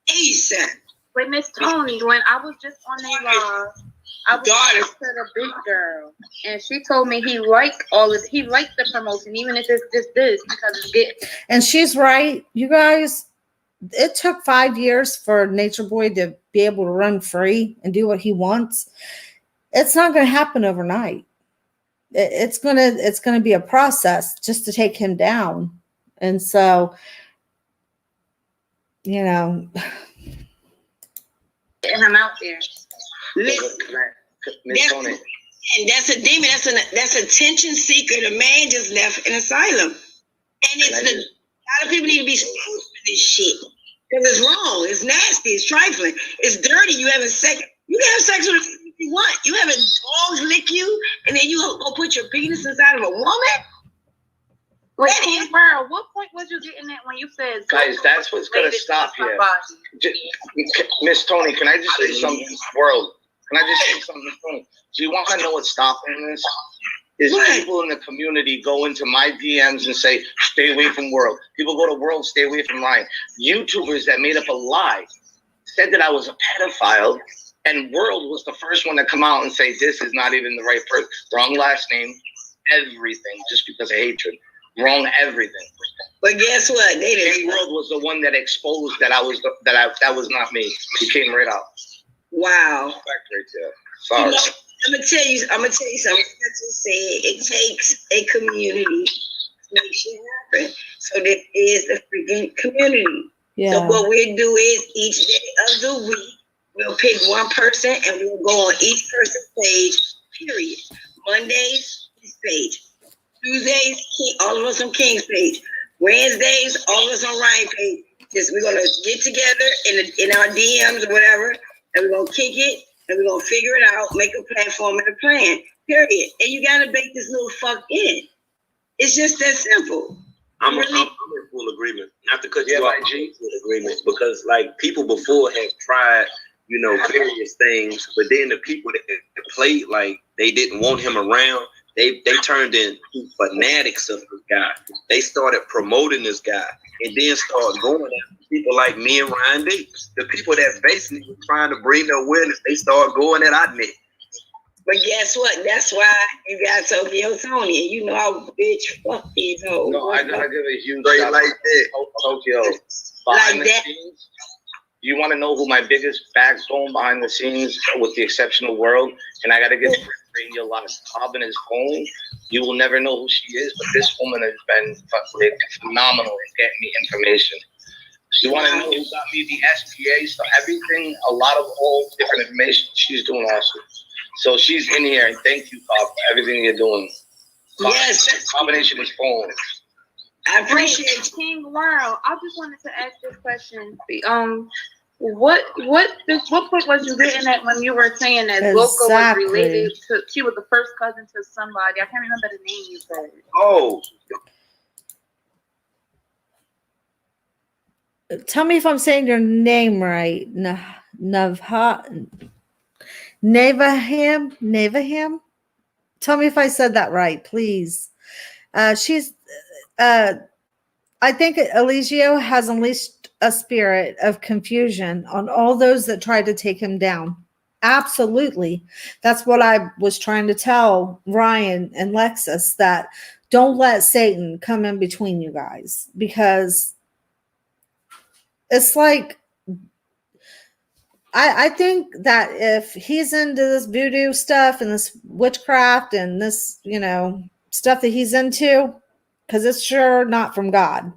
ASAP. Wait, Miss Tony, when I was just on the live, I was talking to the big girl, and she told me he liked the promotion, even if it's just this, because it's good. And she's right, you guys. It took 5 years for Nature Boy to be able to run free and do what he wants. It's not going to happen overnight. It's gonna be a process just to take him down, and so getting him out there. Miss Tony. And that's a demon. That's a attention seeker. The man just left an asylum, and a lot of people need to be exposed for this shit because it's wrong. It's nasty. It's trifling. It's dirty. You have sex. You can have sex with whoever you want. You have a dog lick you, and then you go put your penis inside of a woman. Wait, King World, what point was you getting at when you said? Guys, that's what's gonna stop here. Miss Tony, can I just say something? World, can I just say something, Tony? Do you want to know what's stopping this? Is people in the community go into my DMs and say, "Stay away from World." People go to World, stay away from Ryan. YouTubers that made up a lie said that I was a pedophile, and World was the first one to come out and say this is not even the right person. Wrong last name, everything, just because of hatred. Wrong everything. But guess what? King World was the one that exposed that that was not me. He came right out. Wow. Right there. Sorry. I'm gonna tell you something. I just said it takes a community to make shit happen. So there is a freaking community. yeah. So what we'll do is each day of the week we'll pick one person and we'll go on each person's page. Period. Mondays, his page. Tuesdays, all of us on King's page. Wednesdays, all of us on Ryan's page. We're gonna get together in our DMs or whatever, and we're gonna kick it, and we're gonna figure it out, make a platform and a plan. Period. And you gotta bake this little fuck in. It's just that simple. I'm in full agreement. Not to cut you off, I'm in full agreement because like people before have tried, various things, but then the people that played like they didn't want him around. They turned into fanatics of this guy. They started promoting this guy and then started going at people like me and Ryan Davis. The people that basically were trying to bring the awareness, they started going at our neck. But guess what? That's why you got Tokyo Toni. You know how bitch fuck these hoes. No, I gotta give a huge shout out like that. Tokyo. Behind the scenes, you want to know who my biggest backbone behind the scenes, with the exception of World? And I gotta give bring your lot of in his phone, you will never know who she is. But this woman has been phenomenal in getting me information. She want to know who got me the SPA, so everything, a lot of all different information she's doing also. So she's in here, and thank you, Bob, for everything you're doing. Yes. Combination is phone. I appreciate you. King World. I just wanted to ask this question. What point was you getting at when you were saying that Zoka was related to? She was the first cousin to somebody. I can't remember the name you said. Oh. Tell me if I'm saying your name right. Navaham. Tell me if I said that right, please. She's. I think Eligio has unleashed a spirit of confusion on all those that tried to take him down. Absolutely. That's what I was trying to tell Ryan and Lexus, that don't let Satan come in between you guys, because it's like, I think that if he's into this voodoo stuff and this witchcraft and this, stuff that he's into, because it's sure not from God.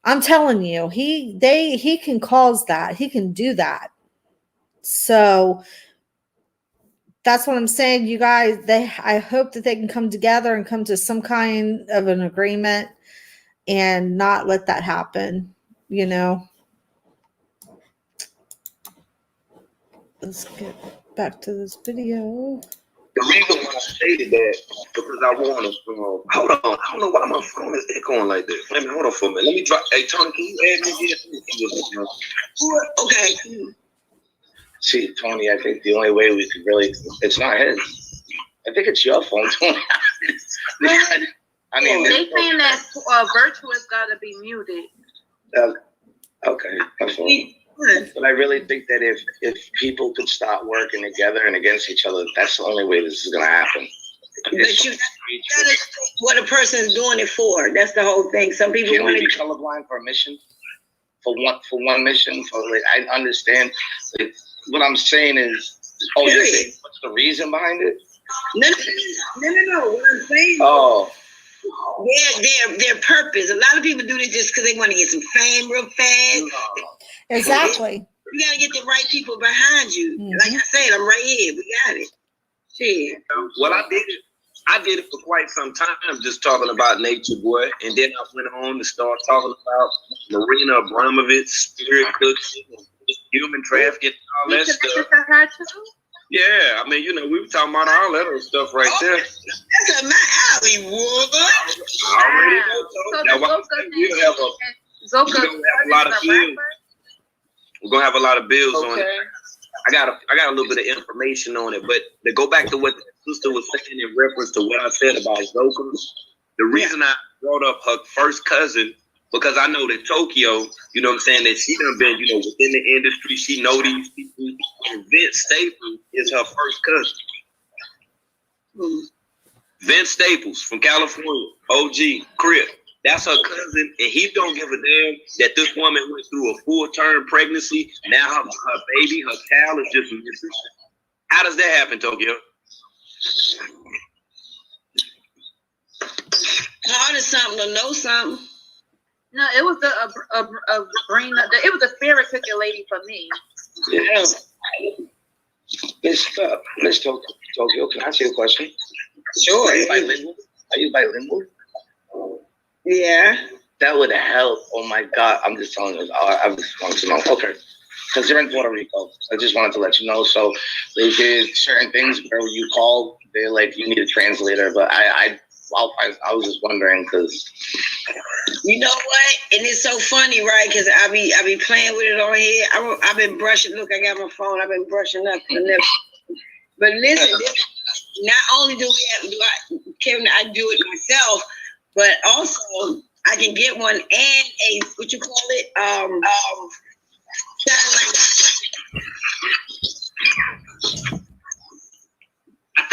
I'm telling you, he can cause that. He can do that. So that's what I'm saying. You guys, I hope that they can come together and come to some kind of an agreement and not let that happen, Let's get back to this video. The reason why I stated that, because I want to, hold on, I don't know why my phone is echoing like this. Wait a minute, hold on for a minute. Let me drop, hey, Tony, can you add me here? Okay. See, Tony, I think the only way we could really, it's not his. I think it's your phone, Tony. I mean, they saying that Virtuous got to be muted. Okay, that's fine. But I really think that if people could start working together and against each other, that's the only way this is going to happen. But you gotta think what a person's doing it for. That's the whole thing. Some people want to be colorblind for a mission, for one mission. I understand. What I'm saying is, what's the reason behind it? No. What I'm saying. Oh. Their purpose. A lot of people do this just because they want to get some fame real fast. Exactly. You got to get the right people behind you. Mm-hmm. Like I said, I'm right here. We got it. Shit. Well, I did it for quite some time, just talking about Nature Boy, and then I went on to start talking about Marina Abramovich, spirit cooking, human trafficking, all that stuff. Yeah, I mean, we were talking about all that other stuff right there. That's my alley, woman. I already know. So we're gonna have a lot of bills. We're gonna have a lot of bills on it. I got a little bit of information on it, but to go back to what the sister was saying in reference to what I said about Zoka, the reason I brought up her first cousin, because I know that Tokyo, that she done been, within the industry, she know these people. And Vince Staples is her first cousin. Vince Staples from California, OG, Crip. That's her cousin, and he don't give a damn that this woman went through a full-term pregnancy. Now her baby, her child is just missing. How does that happen, Tokyo? Hard as something to know something. No, it was it was a spirit cooking lady for me. Yeah. Miss Tokyo, can I ask you a question? Sure. Are you bilingual? Yeah. That would help. Oh my God. I'm just telling you. I just wanted to know. Okay. Because you're in Puerto Rico. I just wanted to let you know. So they did certain things where you call, they're like, you need a translator. But I was just wondering because. You know what? And it's so funny, right? Because I be playing with it on here. I've been brushing. Look, I got my phone. I've been brushing up. But listen, not only Kevin, I do it myself, but also I can get one and a, what you call it?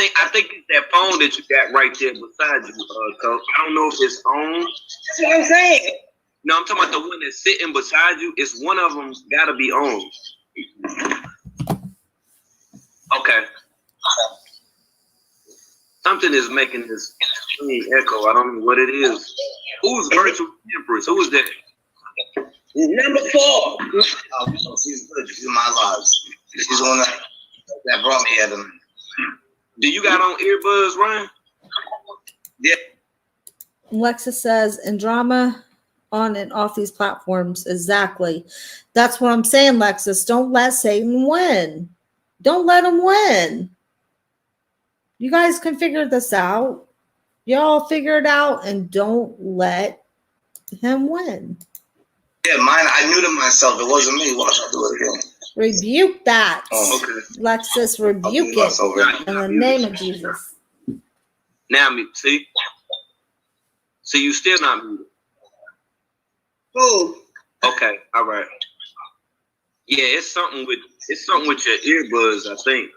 I think it's that phone that you got right there beside you, Coach. I don't know if it's on. That's what I'm saying. No, I'm talking about the one that's sitting beside you. It's one of them got to be on. Okay. Something is making this echo. I don't know what it is. Who's Virtual Empress? Who is that? Number 4. Oh, she's good. She's in my lives. She's the one that brought me here. Do you got on earbuds, Ryan? Yeah. Lexa says, in drama on and off these platforms. Exactly. That's what I'm saying, Lexus. Don't let Satan win. Don't let him win. You guys can figure this out. Y'all figure it out and don't let him win. Yeah, mine. I knew to myself. It wasn't me. Watch, I'll do it again. Rebuke that. Oh, okay. Lexus, rebuke it in the name of Jesus. Now, see, you still not muted. Who? Okay, all right. Yeah, it's something with your earbuds, I think,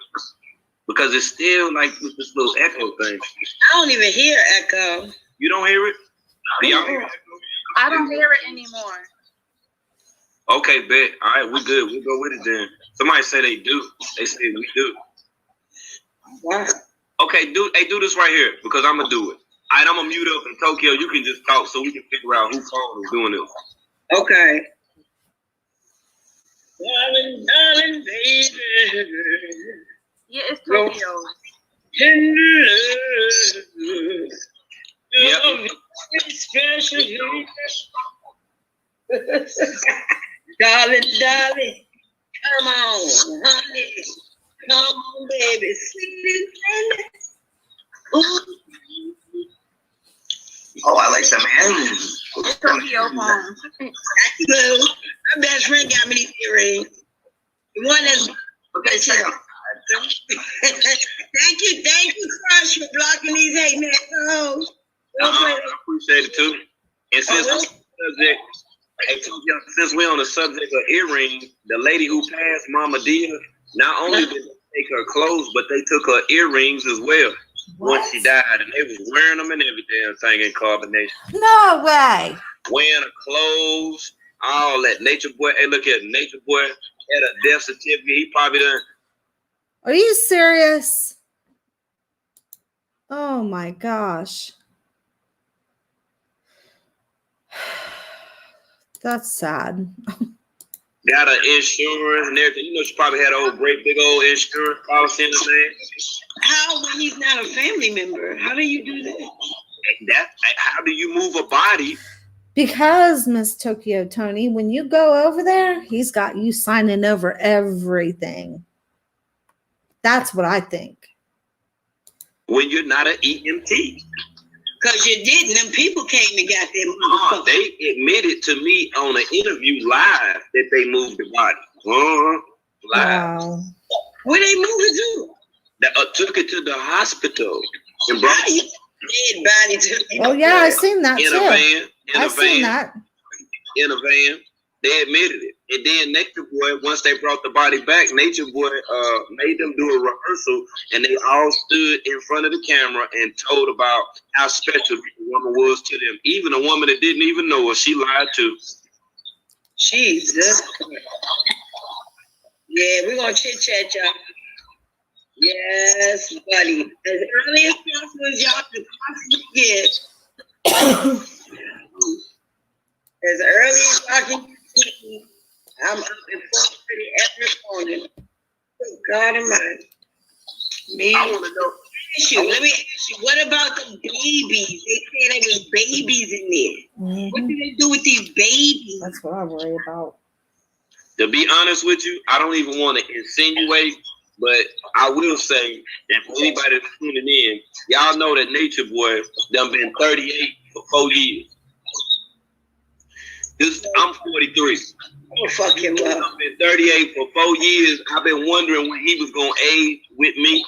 because it's still like with this little echo thing. I don't even hear echo. You don't hear it? Do y'all hear it? I don't hear it anymore. Okay, bet. All right, we're good. We'll go with it then. Somebody say they do. They say we do. Wow. Okay, do this right here because I'm gonna do it. All right, I'm gonna mute up in Tokyo. You can just talk so we can figure out whose phone is doing this. Okay. Darling, darling, baby. Yeah, it's Tokyo. Yep. Special. Darling, darling, come on, honey. Come on, baby. Sweet and Oh, I like some earrings. It's Tokyo phone. Hello. My best friend got me these earrings. The one that's thank you, Crush, for blocking these hating assholes. I appreciate it too. And since we're on the subject of earrings, the lady who passed, Mama Dia, not only did they take her clothes, but they took her earrings as well. Once she died, and they was wearing them and every damn thing in carbonation. No way. Wearing her clothes, all that. Nature Boy, hey, look at Nature Boy had a death certificate. He probably done. Are you serious? Oh my gosh. That's sad. Got her insurance and everything. You know, she probably had a great big old insurance policy in the thing. How when he's not a family member? How do you do that? How do you move a body? Because, Miss Tokyo Toni, when you go over there, he's got you signing over everything. That's what I think. When you're not an EMT. Because you didn't. Them people came and got them. They admitted to me on an interview live that they moved the body. Live. Wow. Where they moved it to? Took it to the hospital and brought it. Dead body to. Oh yeah, I seen that in too. A van. I seen that. In a van. They admitted it. And then Nature Boy, once they brought the body back, Nature Boy made them do a rehearsal, and they all stood in front of the camera and told about how special the woman was to them. Even a woman that didn't even know her, she lied too. Jesus. Yeah, we're going to chit-chat, y'all. Yes, buddy. As early as possible as y'all can possibly get. As early as y'all can get. I'm up at 4:30 every morning. Good God Almighty. Me. I want to know. Let me ask you, what about the babies? They said there was babies in there. Mm-hmm. What do they do with these babies? That's what I worry about. To be honest with you, I don't even want to insinuate, but I will say that for anybody that's tuning in, y'all know that Nature Boy done been 38 for 4 years. I'm 43. Oh, fuck him up. I've been 38 for 4 years. I've been wondering when he was going to age with me.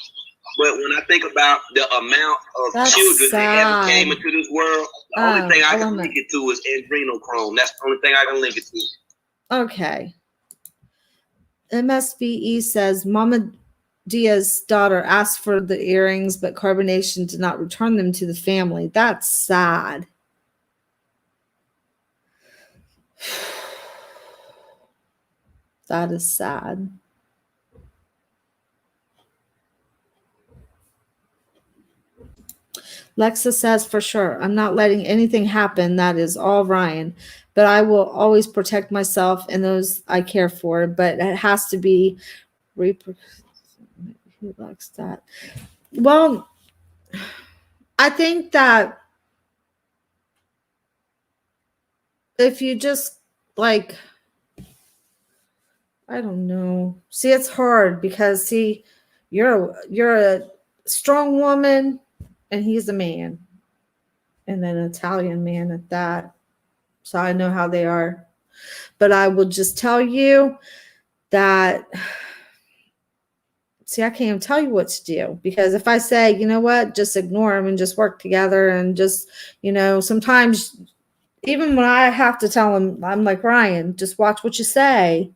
But when I think about the amount of children that ever came into this world, the only thing I can link it to is adrenochrome. That's the only thing I can link it to. Okay. MSVE says Mama Dia's daughter asked for the earrings, but Carbonation did not return them to the family. That's sad. That is sad. Lexa says, for sure, I'm not letting anything happen. That is all Ryan. But I will always protect myself and those I care for. But it has to be. Who likes that? Well, I think that if you just like, I don't know. See, it's hard because see, you're a strong woman and he's a man. And an Italian man at that. So I know how they are. But I will just tell you that, see, I can't even tell you what to do. Because if I say, you know what, just ignore them and just work together and just, you know, sometimes even when I have to tell him, I'm like, Ryan, just watch what you say.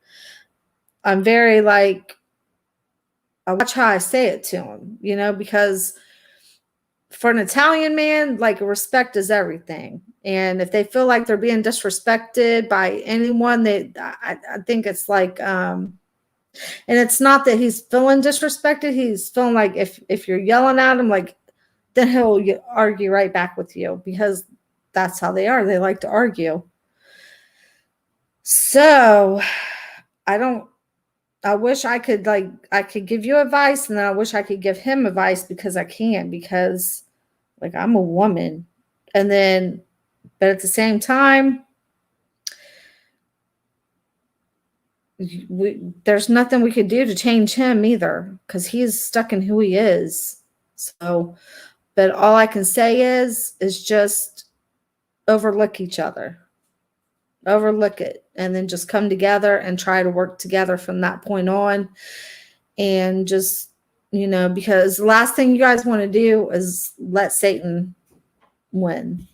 I'm very like, I watch how I say it to him, you know, because for an Italian man, like respect is everything. And if they feel like they're being disrespected by anyone, I think it's like, and it's not that he's feeling disrespected. He's feeling like if you're yelling at him, like, then he'll argue right back with you because that's how they are. They like to argue. So I wish I could give you advice, and then I wish I could give him advice because I can't, because like I'm a woman. And then, but at the same time, there's nothing we could do to change him either, because he's stuck in who he is. So, but all I can say is just overlook each other. Overlook it, and then just come together and try to work together from that point on. And just, you know, because the last thing you guys want to do is let Satan win.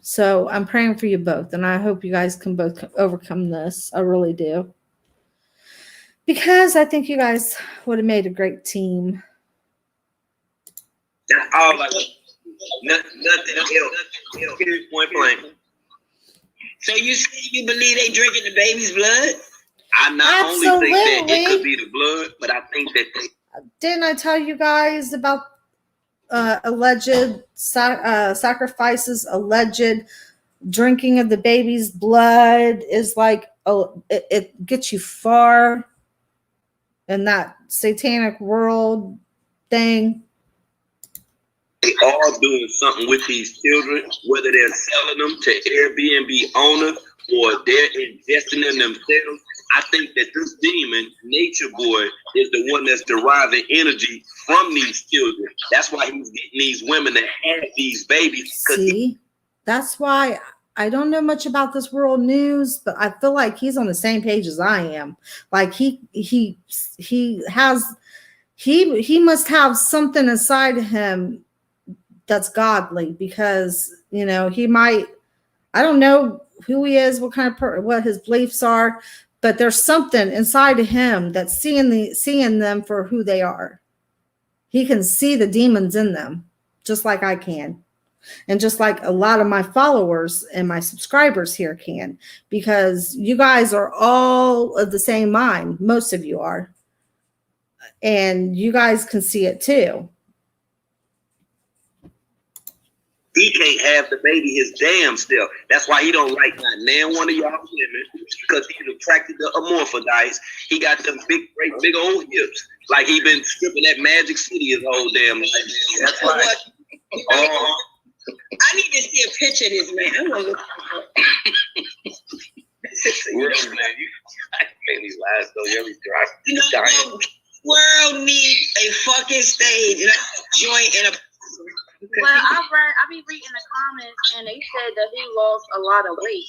So I'm praying for you both, and I hope you guys can both overcome this. I really do, because I think you guys would have made a great team. That's all I nothing else. Point blank. So you say you believe they drinking the baby's blood? I not only think that it could be the blood, but I think that didn't I tell you guys about alleged sacrifices, alleged drinking of the baby's blood is like, it gets you far in that satanic world thing. they are doing something with these children, whether they're selling them to Airbnb owners or they're ingesting them themselves. I think that this demon, Nature Boy, is the one that's deriving energy from these children. That's why he's getting these women that have these babies. See, that's why I don't know much about this world news, but I feel like he's on the same page as I am. Like he must have something inside of him that's godly, because, you know, he might, I don't know who he is, what kind of what his beliefs are, but there's something inside of him that's seeing them for who they are. He can see the demons in them, just like I can. And just like a lot of my followers and my subscribers here can, because you guys are all of the same mind. Most of you are. And you guys can see it too. He can't have the baby his damn self. That's why he don't like not one of y'all women, because he's attracted to amorphodites. He got them great big old hips, like he been stripping that Magic City his whole damn life. That's right. I need to see a picture of this man. I'm gonna look. World, man, you made these lies though. You know, world need a fucking stage and a joint and a. Well, I be reading the comments, and they said that he lost a lot of weight.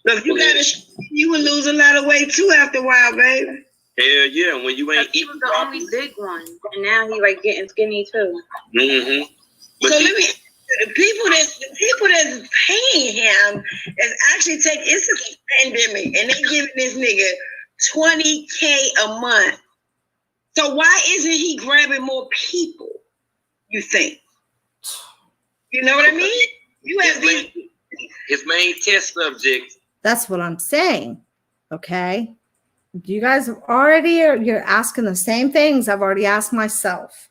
Look, you would lose a lot of weight too after a while, baby. Hell yeah, when you ain't eating. He was the only big one, and now he like getting skinny too. Mm-hmm. So let me. The people that's paying him is actually taking. It's a pandemic, and they giving this nigga $20,000 a month. So why isn't he grabbing more people? You think? You know what I mean? You have his main test subject. That's what I'm saying. Okay, you guys already you're asking the same things I've already asked myself.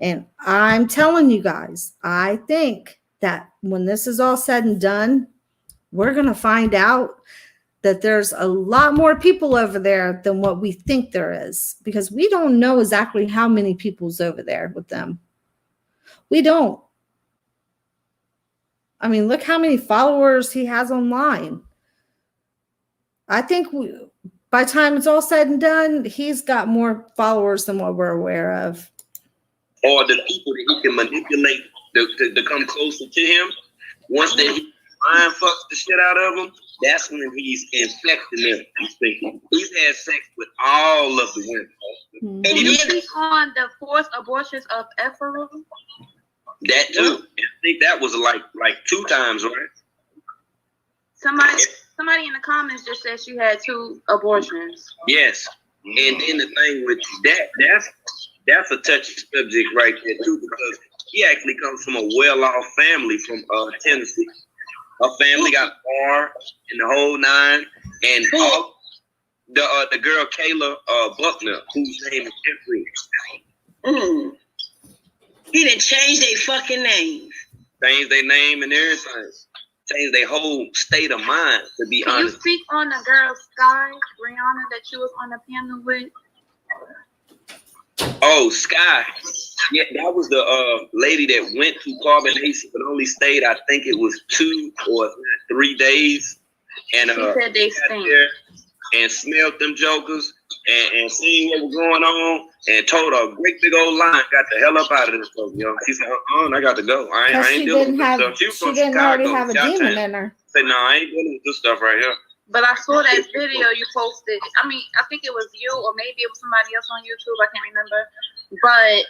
And I'm telling you guys, I think that when this is all said and done, we're going to find out that there's a lot more people over there than what we think there is, because we don't know exactly how many people's over there with them. We don't. I mean, look how many followers he has online. I think by the time it's all said and done, he's got more followers than what we're aware of. Or the people that he can manipulate to come closer to him. Once that he mind fucks the shit out of them, that's when he's infecting them. He's had sex with all of the women. Mm-hmm. Can you speak on the forced abortions of Ephraim? That too. I think that was like 2 times, right? Somebody in the comments just said she had 2 abortions. Yes. And then the thing with that's a touchy subject right there too, because he actually comes from a well-off family from Tennessee. Her family got a car and the whole 9, and all the girl Kayla Buckner, whose name is Ephraim. He done changed their fucking names. Changed their name and everything. Changed their whole state of mind, to be honest. Can you speak on the girl Sky, Brianna, that you was on the panel with? Oh, Sky. Yeah, that was the lady that went to Carbonation but only stayed, I think it was 2 or 3 days. And she said they stink. And smelled them jokers and seen what was going on and told her a great big old line, got the hell up out of this place, you know. She said, I got to go. I ain't dealing with this stuff. She didn't already have a demon in her. Said, no, I ain't dealing with this stuff right here. But I saw that video you posted. I mean, I think it was you or maybe it was somebody else on YouTube. I can't remember. But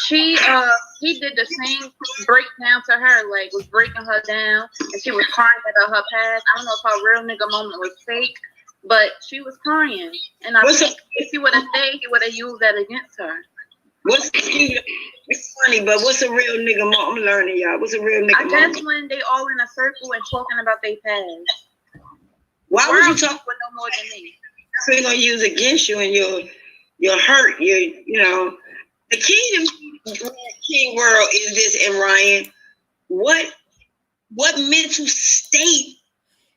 he did the same breakdown to her, like was breaking her down, and she was crying about her past. I don't know if her real nigga moment was fake, but she was crying. And I think if he would have stayed, he would have used that against her. It's funny, but what's a real nigga moment? I'm learning, y'all. What's a real nigga moment? I guess when they all in a circle and talking about their past. Why would you talk with no more than me? We're gonna use against you and your hurt. You know, the King World is this. And Ryan, what mental state?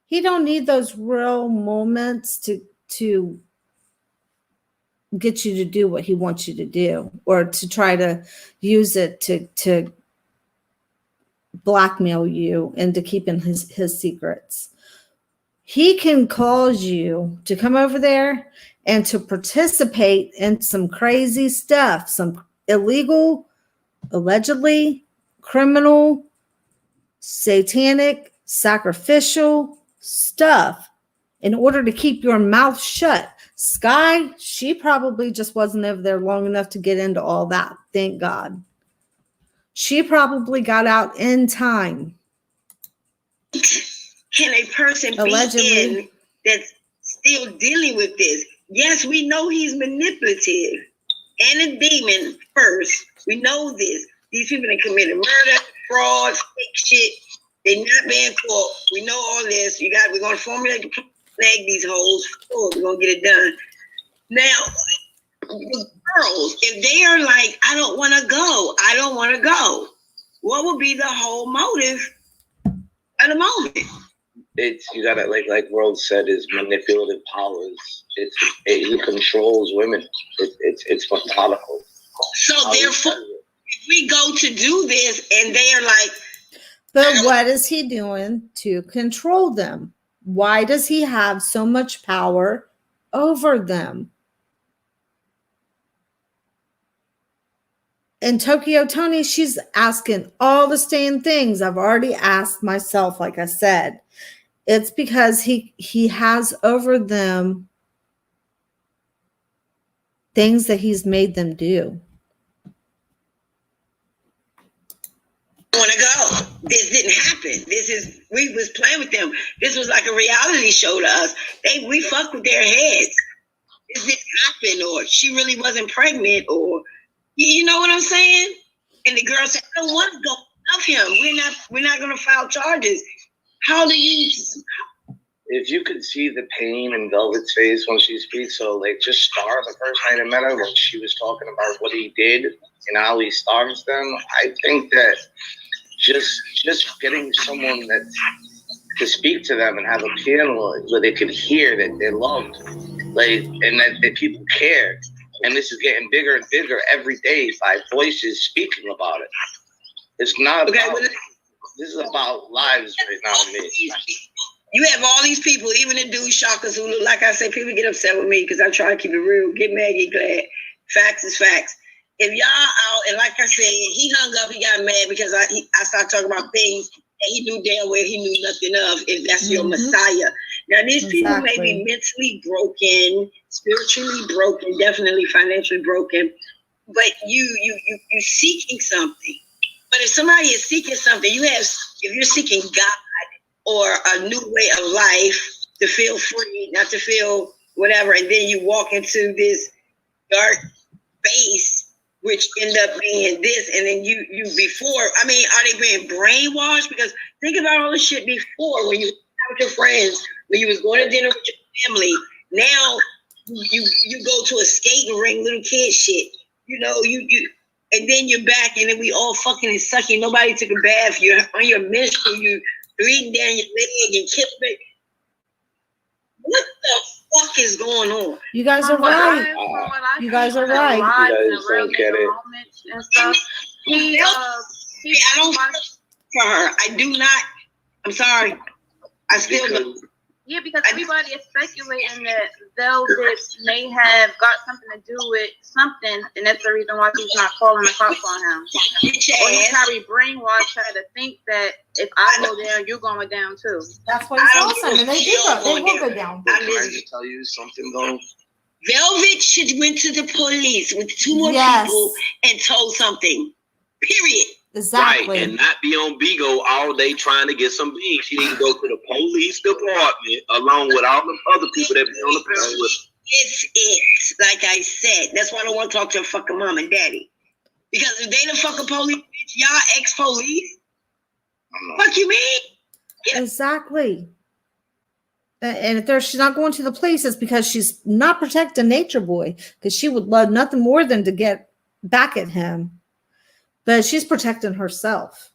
He don't need those real moments to get you to do what he wants you to do, or to try to use it to blackmail you into keeping his secrets. He can cause you to come over there and to participate in some crazy stuff, some illegal, allegedly criminal, satanic, sacrificial stuff in order to keep your mouth shut. Sky, she probably just wasn't over there long enough to get into all that. Thank God. She probably got out in time. Can a person be in that's still dealing with this? Yes, we know he's manipulative and a demon first. We know this. These people that committed murder, fraud, fake shit. They're not being caught. We know all this. We're gonna formulate the flag these hoes. Oh, we're gonna get it done. Now, the girls, if they are like, I don't want to go, what would be the whole motive at the moment? You gotta like Rose said, is manipulative powers. He controls women. It's methodical. So therefore, if we go to do this and they are like, but what is he doing to control them? Why does he have so much power over them? And Tokyo Toni, she's asking all the same things I've already asked myself, like I said. It's because he has over them things that he's made them do. I want to go. This didn't happen. We was playing with them. This was like a reality show to us. We fucked with their heads. This didn't happen, or she really wasn't pregnant, or you know what I'm saying? And the girl said, I don't want to go. Love him. We're not gonna file charges. How do you if you could see the pain in Velvet's face when she speaks, so like just Star, the first night I met her, when she was talking about what he did and how he starves them, I think that just getting someone that to speak to them and have a piano where they could hear that they're loved, like, and that people care. And this is getting bigger and bigger every day by voices speaking about it. It's not about, this is about lives right now, man. You have all these people, even the dude shockers who look like I said, people get upset with me because I try to keep it real. Get mad, get glad. Facts is facts. If y'all out, and like I said, he hung up, he got mad because I started talking about things that he knew damn well he knew nothing of, if that's your Messiah. Now, these people may be mentally broken, spiritually broken, definitely financially broken, but you seeking something. But if somebody is seeking something, if you're seeking God or a new way of life to feel free, not to feel whatever, and then you walk into this dark space, which end up being this, and then you before, I mean, are they being brainwashed? Because think about all the shit before, when you were with your friends, when you was going to dinner with your family. Now you go to a skating ring, little kid shit. You know, you and then you're back, and then we all fucking and sucking. Nobody took a bath. You're on your menstrual. You breathing down your leg and killing it. What the fuck is going on? You guys are right. You guys are right. You guys don't get it. And stuff. I don't for her. I do not. I'm sorry. I still don't. Yeah, because everybody is speculating that Velvet may have got something to do with something, and that's the reason why she's not calling the cops on him. Or he's probably brainwashed her to think that if I go down, you're going down too. That's what he's awesome, and they do go. They will go down. I'm trying to tell you something, though. Velvet should went to the police with 2 more people and told something. Period. Exactly. Right, and not be on Bigo all day trying to get some beans. She need to go to the police department along with all the other people that be on the panel with her. It's like I said. That's why I don't want to talk to her fucking mom and daddy. Because if they the fucking police, bitch, y'all ex-police. Fuck you mean? Yeah. Exactly. And if she's not going to the police, it's because she's not protecting Nature Boy, because she would love nothing more than to get back at him. But she's protecting herself.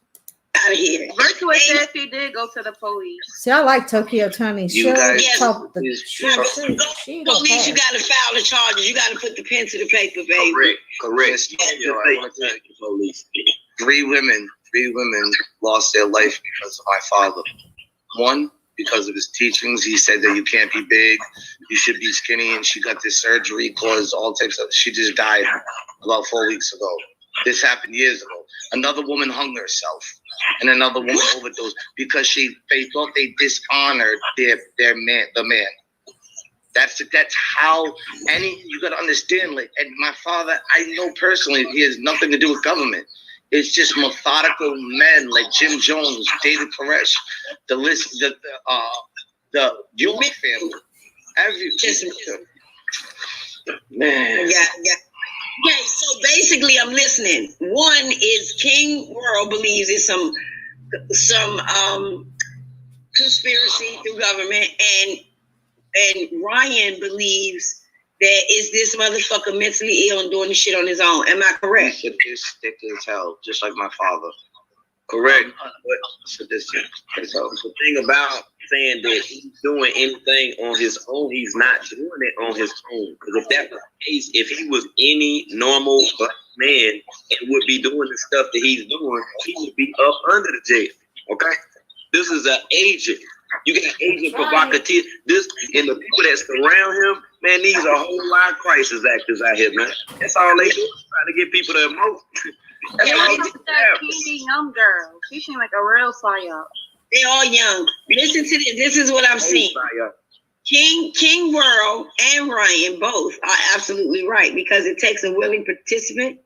Out of here. Virtua said she did go to the police. See, I like Tokyo Toni. You guys, police, you got to file the charges. You got to put the pen to the paper, baby. Correct. Police. Three women lost their life because of my father. One, because of his teachings. He said that you can't be big, you should be skinny, and she got this surgery, caused all types of. She just died about 4 weeks ago. This happened years ago. Another woman hung herself, and another woman overdosed because they thought they dishonored the man. That's how you gotta understand. Like, and my father, I know personally, he has nothing to do with government. It's just methodical men like Jim Jones, David Koresh, the list, the York family, man. Yeah. Okay, so basically, I'm listening. One is King World believes it's some conspiracy through government, and Ryan believes that is this motherfucker mentally ill and doing the shit on his own. Am I correct? He's thick as hell, just like my father. Correct. Sadistic as hell. The thing about saying that he's doing anything on his own, he's not doing it on his own. Because if that was the case, if he was any normal black man and would be doing the stuff that he's doing, he would be up under the jail. Okay? This is an agent. You got an agent provocateur. This and the people that surround him, man, these are a whole lot of crisis actors out here, man. That's all they do, trying to get people to emote. That's all they do. That young girl. She seemed like a real psyop. They all young. Listen to this. This is what I'm seeing. King World and Ryan both are absolutely right, because it takes a willing participant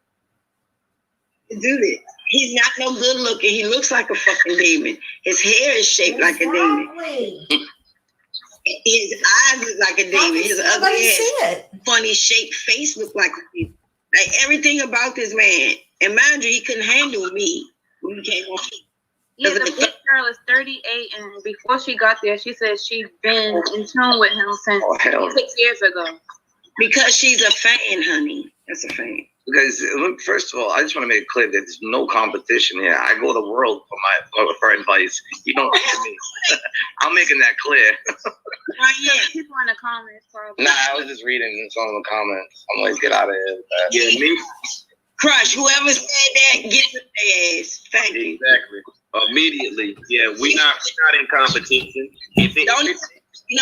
to do this. He's not no good looking. He looks like a fucking demon. His hair is shaped like a demon. His eyes look like a demon. His ugly ass, funny shaped face look like a demon. Like everything about this man. And mind you, he couldn't handle me when he came on. Yeah, the picture girl is 38, and before she got there, she said she'd been in tune with him since 6 years ago. Because she's a fan, honey. That's a fan. Because look, first of all, I just want to make it clear that there's no competition here. I go to the world for advice. You don't hear me. I'm making that clear. Yeah, people in the comments probably. Nah, I was just reading some of the comments. I'm like, get out of here. Yeah, me. Crush, whoever said that, get with their ass. Thank you. Exactly. Immediately. Yeah, we're not in competition. You know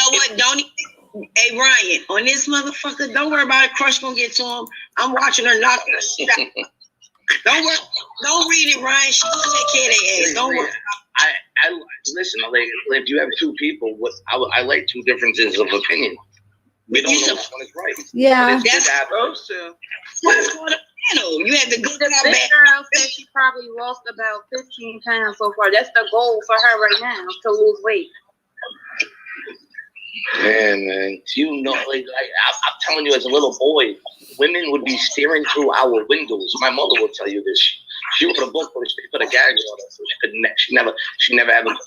what? Hey, Ryan, on this motherfucker, don't worry about it. Crush gonna get to him. I'm watching her knock that shit out. Don't read it, Ryan. She's gonna take care of their ass. Don't worry. I listen. Like, if you have two people, I like two differences of opinion. We don't know which one is right. Yeah. That's supposed to. What's for the panel? You had the good This girl said she probably lost about 15 pounds so far. That's the goal for her right now, to lose weight. Man, you know, like I'm telling you, as a little boy, women would be staring through our windows. My mother would tell you this. She wrote a book, but she put a gag on it, so she never ever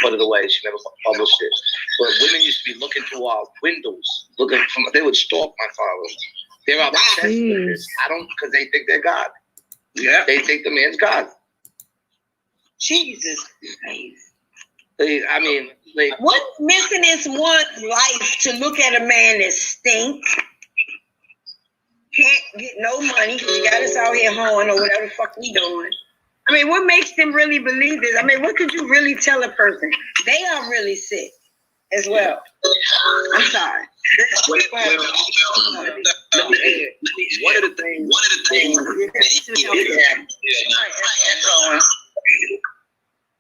put it away. She never published it. But women used to be looking through our windows, they would stalk my father. They're obsessed with this. Because they think they're God. Yeah, they think the man's God. Jesus Christ. What's missing is one's life to look at a man that stinks, can't get no money because he got us out here hoeing or whatever the fuck we doing. I mean, what makes them really believe this? I mean, what could you really tell a person? They are really sick as well. I'm sorry. One of the things.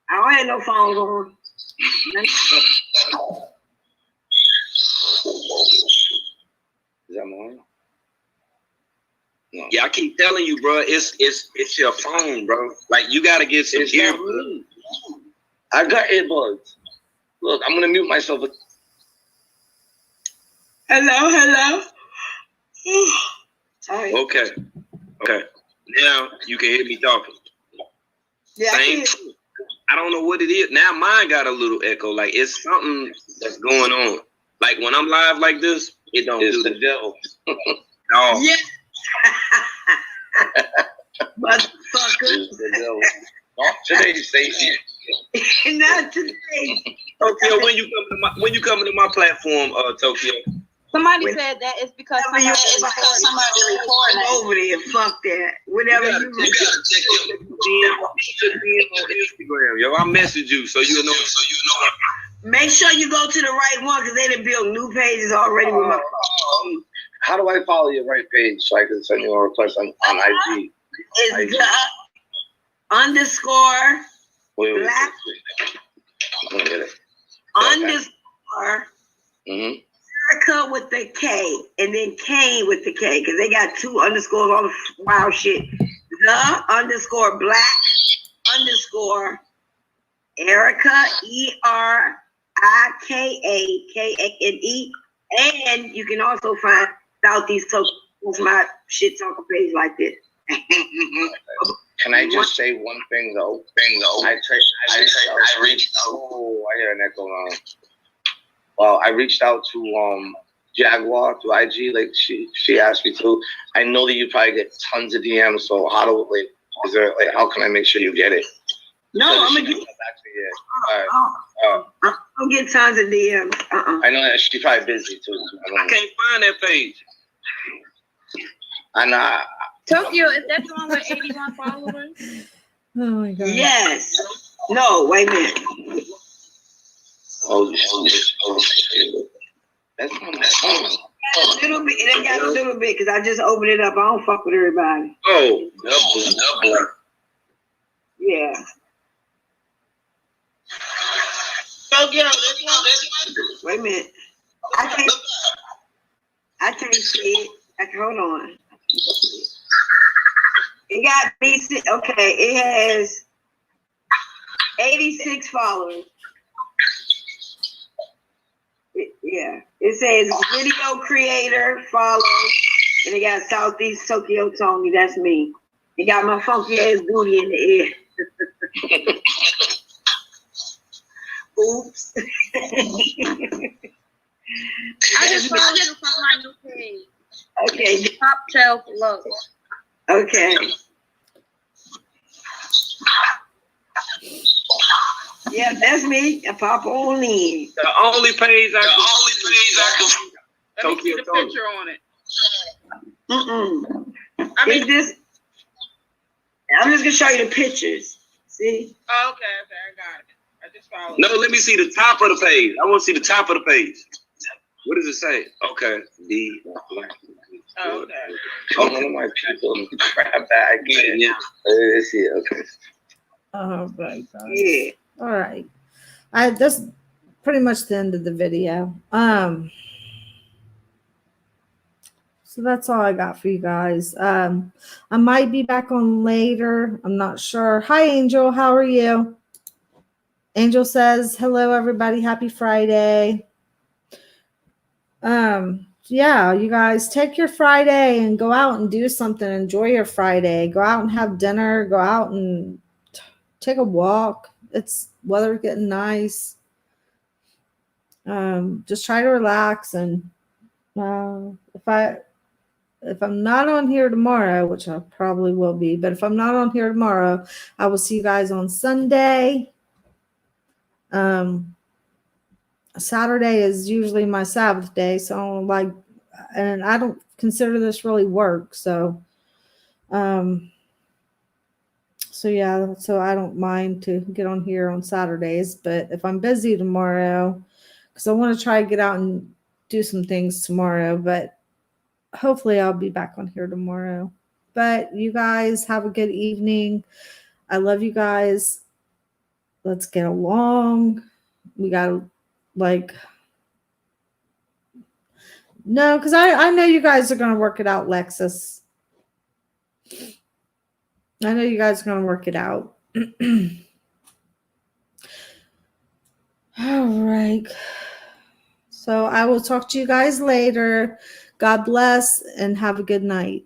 I don't have no phone on. Is that mine? No. Yeah, I keep telling you, bro. It's your phone, bro. Like, you gotta get some earbuds. I got earbuds. Look, I'm gonna mute myself. Hello. Sorry. Okay. Now you can hear me talking. Yeah, I don't know what it is. Now mine got a little echo. Like, it's something that's going on. Like, when I'm live like this, it don't do the devil. No. Yeah. Motherfucker. It's the devil. Not today, Stacey. Not today. Tokyo, when you coming to my platform, Tokyo? Somebody said that it's because somebody recording over there. Fuck that. Whatever you gotta check your DM on Instagram, yo. I message you so you know. Make sure you go to the right one because they done built new pages already with my phone. How do I follow your right page so I can send you a request on IG? It's the underscore black underscore Erica with the K and then Kane with the K because they got two underscores, all the wild shit. The underscore black underscore Erica ERIKAKANE, and you can also find Southeast Tokyo with my shit talker page like this. Can I just say one thing though? I reached out. Oh, I hear an echo now. Well, I reached out to Jaguar through IG, like she asked me to. I know that you probably get tons of DMs, so how can I make sure you get it? No, I'm gonna get back to you. I'm gonna get tons of DMs. I know that she's probably busy too. I can't find that page. Tokyo, is that the one with 81 followers? Oh my god. Yes. No, wait a minute. That's not a little bit. It got a little bit because I just opened it up. I don't fuck with everybody. Oh, double. Yeah. Tokyo, this one. Wait a minute. I can't see it. Hold on. It got me. Okay, it has 86 followers. It says video creator, follow, and it got Southeast Tokyo Toni. That's me. It got my funky ass booty in the air. Oops. I just followed you from my new page. Okay. Top shelf low. Okay. Yeah, that's me. Papa O'Leary. The only page I can. Let me see the Tokyo picture on it. I mean, I'm just gonna show you the pictures. See? Oh, okay, I got it. I just followed. No, let me see the top of the page. I want to see the top of the page. What does it say? Okay. Oh, okay. Oh, one of my people crap bag. Yeah. Let's see. Okay. All right, guys. Yeah. All right. That's pretty much the end of the video. So that's all I got for you guys. I might be back on later. I'm not sure. Hi, Angel. How are you? Angel says, hello, everybody. Happy Friday. Yeah, you guys take your Friday and go out and do something. Enjoy your Friday. Go out and have dinner. Go out and take a walk. It's weather getting nice. Just try to relax. And if I'm not on here tomorrow, which I probably will be, but if I'm not on here tomorrow, I will see you guys on Sunday. Saturday is usually my Sabbath day, so and I don't consider this really work. So yeah, so I don't mind to get on here on Saturdays, but if I'm busy tomorrow, because I want to try to get out and do some things tomorrow, but hopefully I'll be back on here tomorrow. But you guys have a good evening. I love you guys. Let's get along. We got no, because I know you guys are going to work it out, Lexus. I know you guys are going to work it out. All right. So I will talk to you guys later. God bless and have a good night.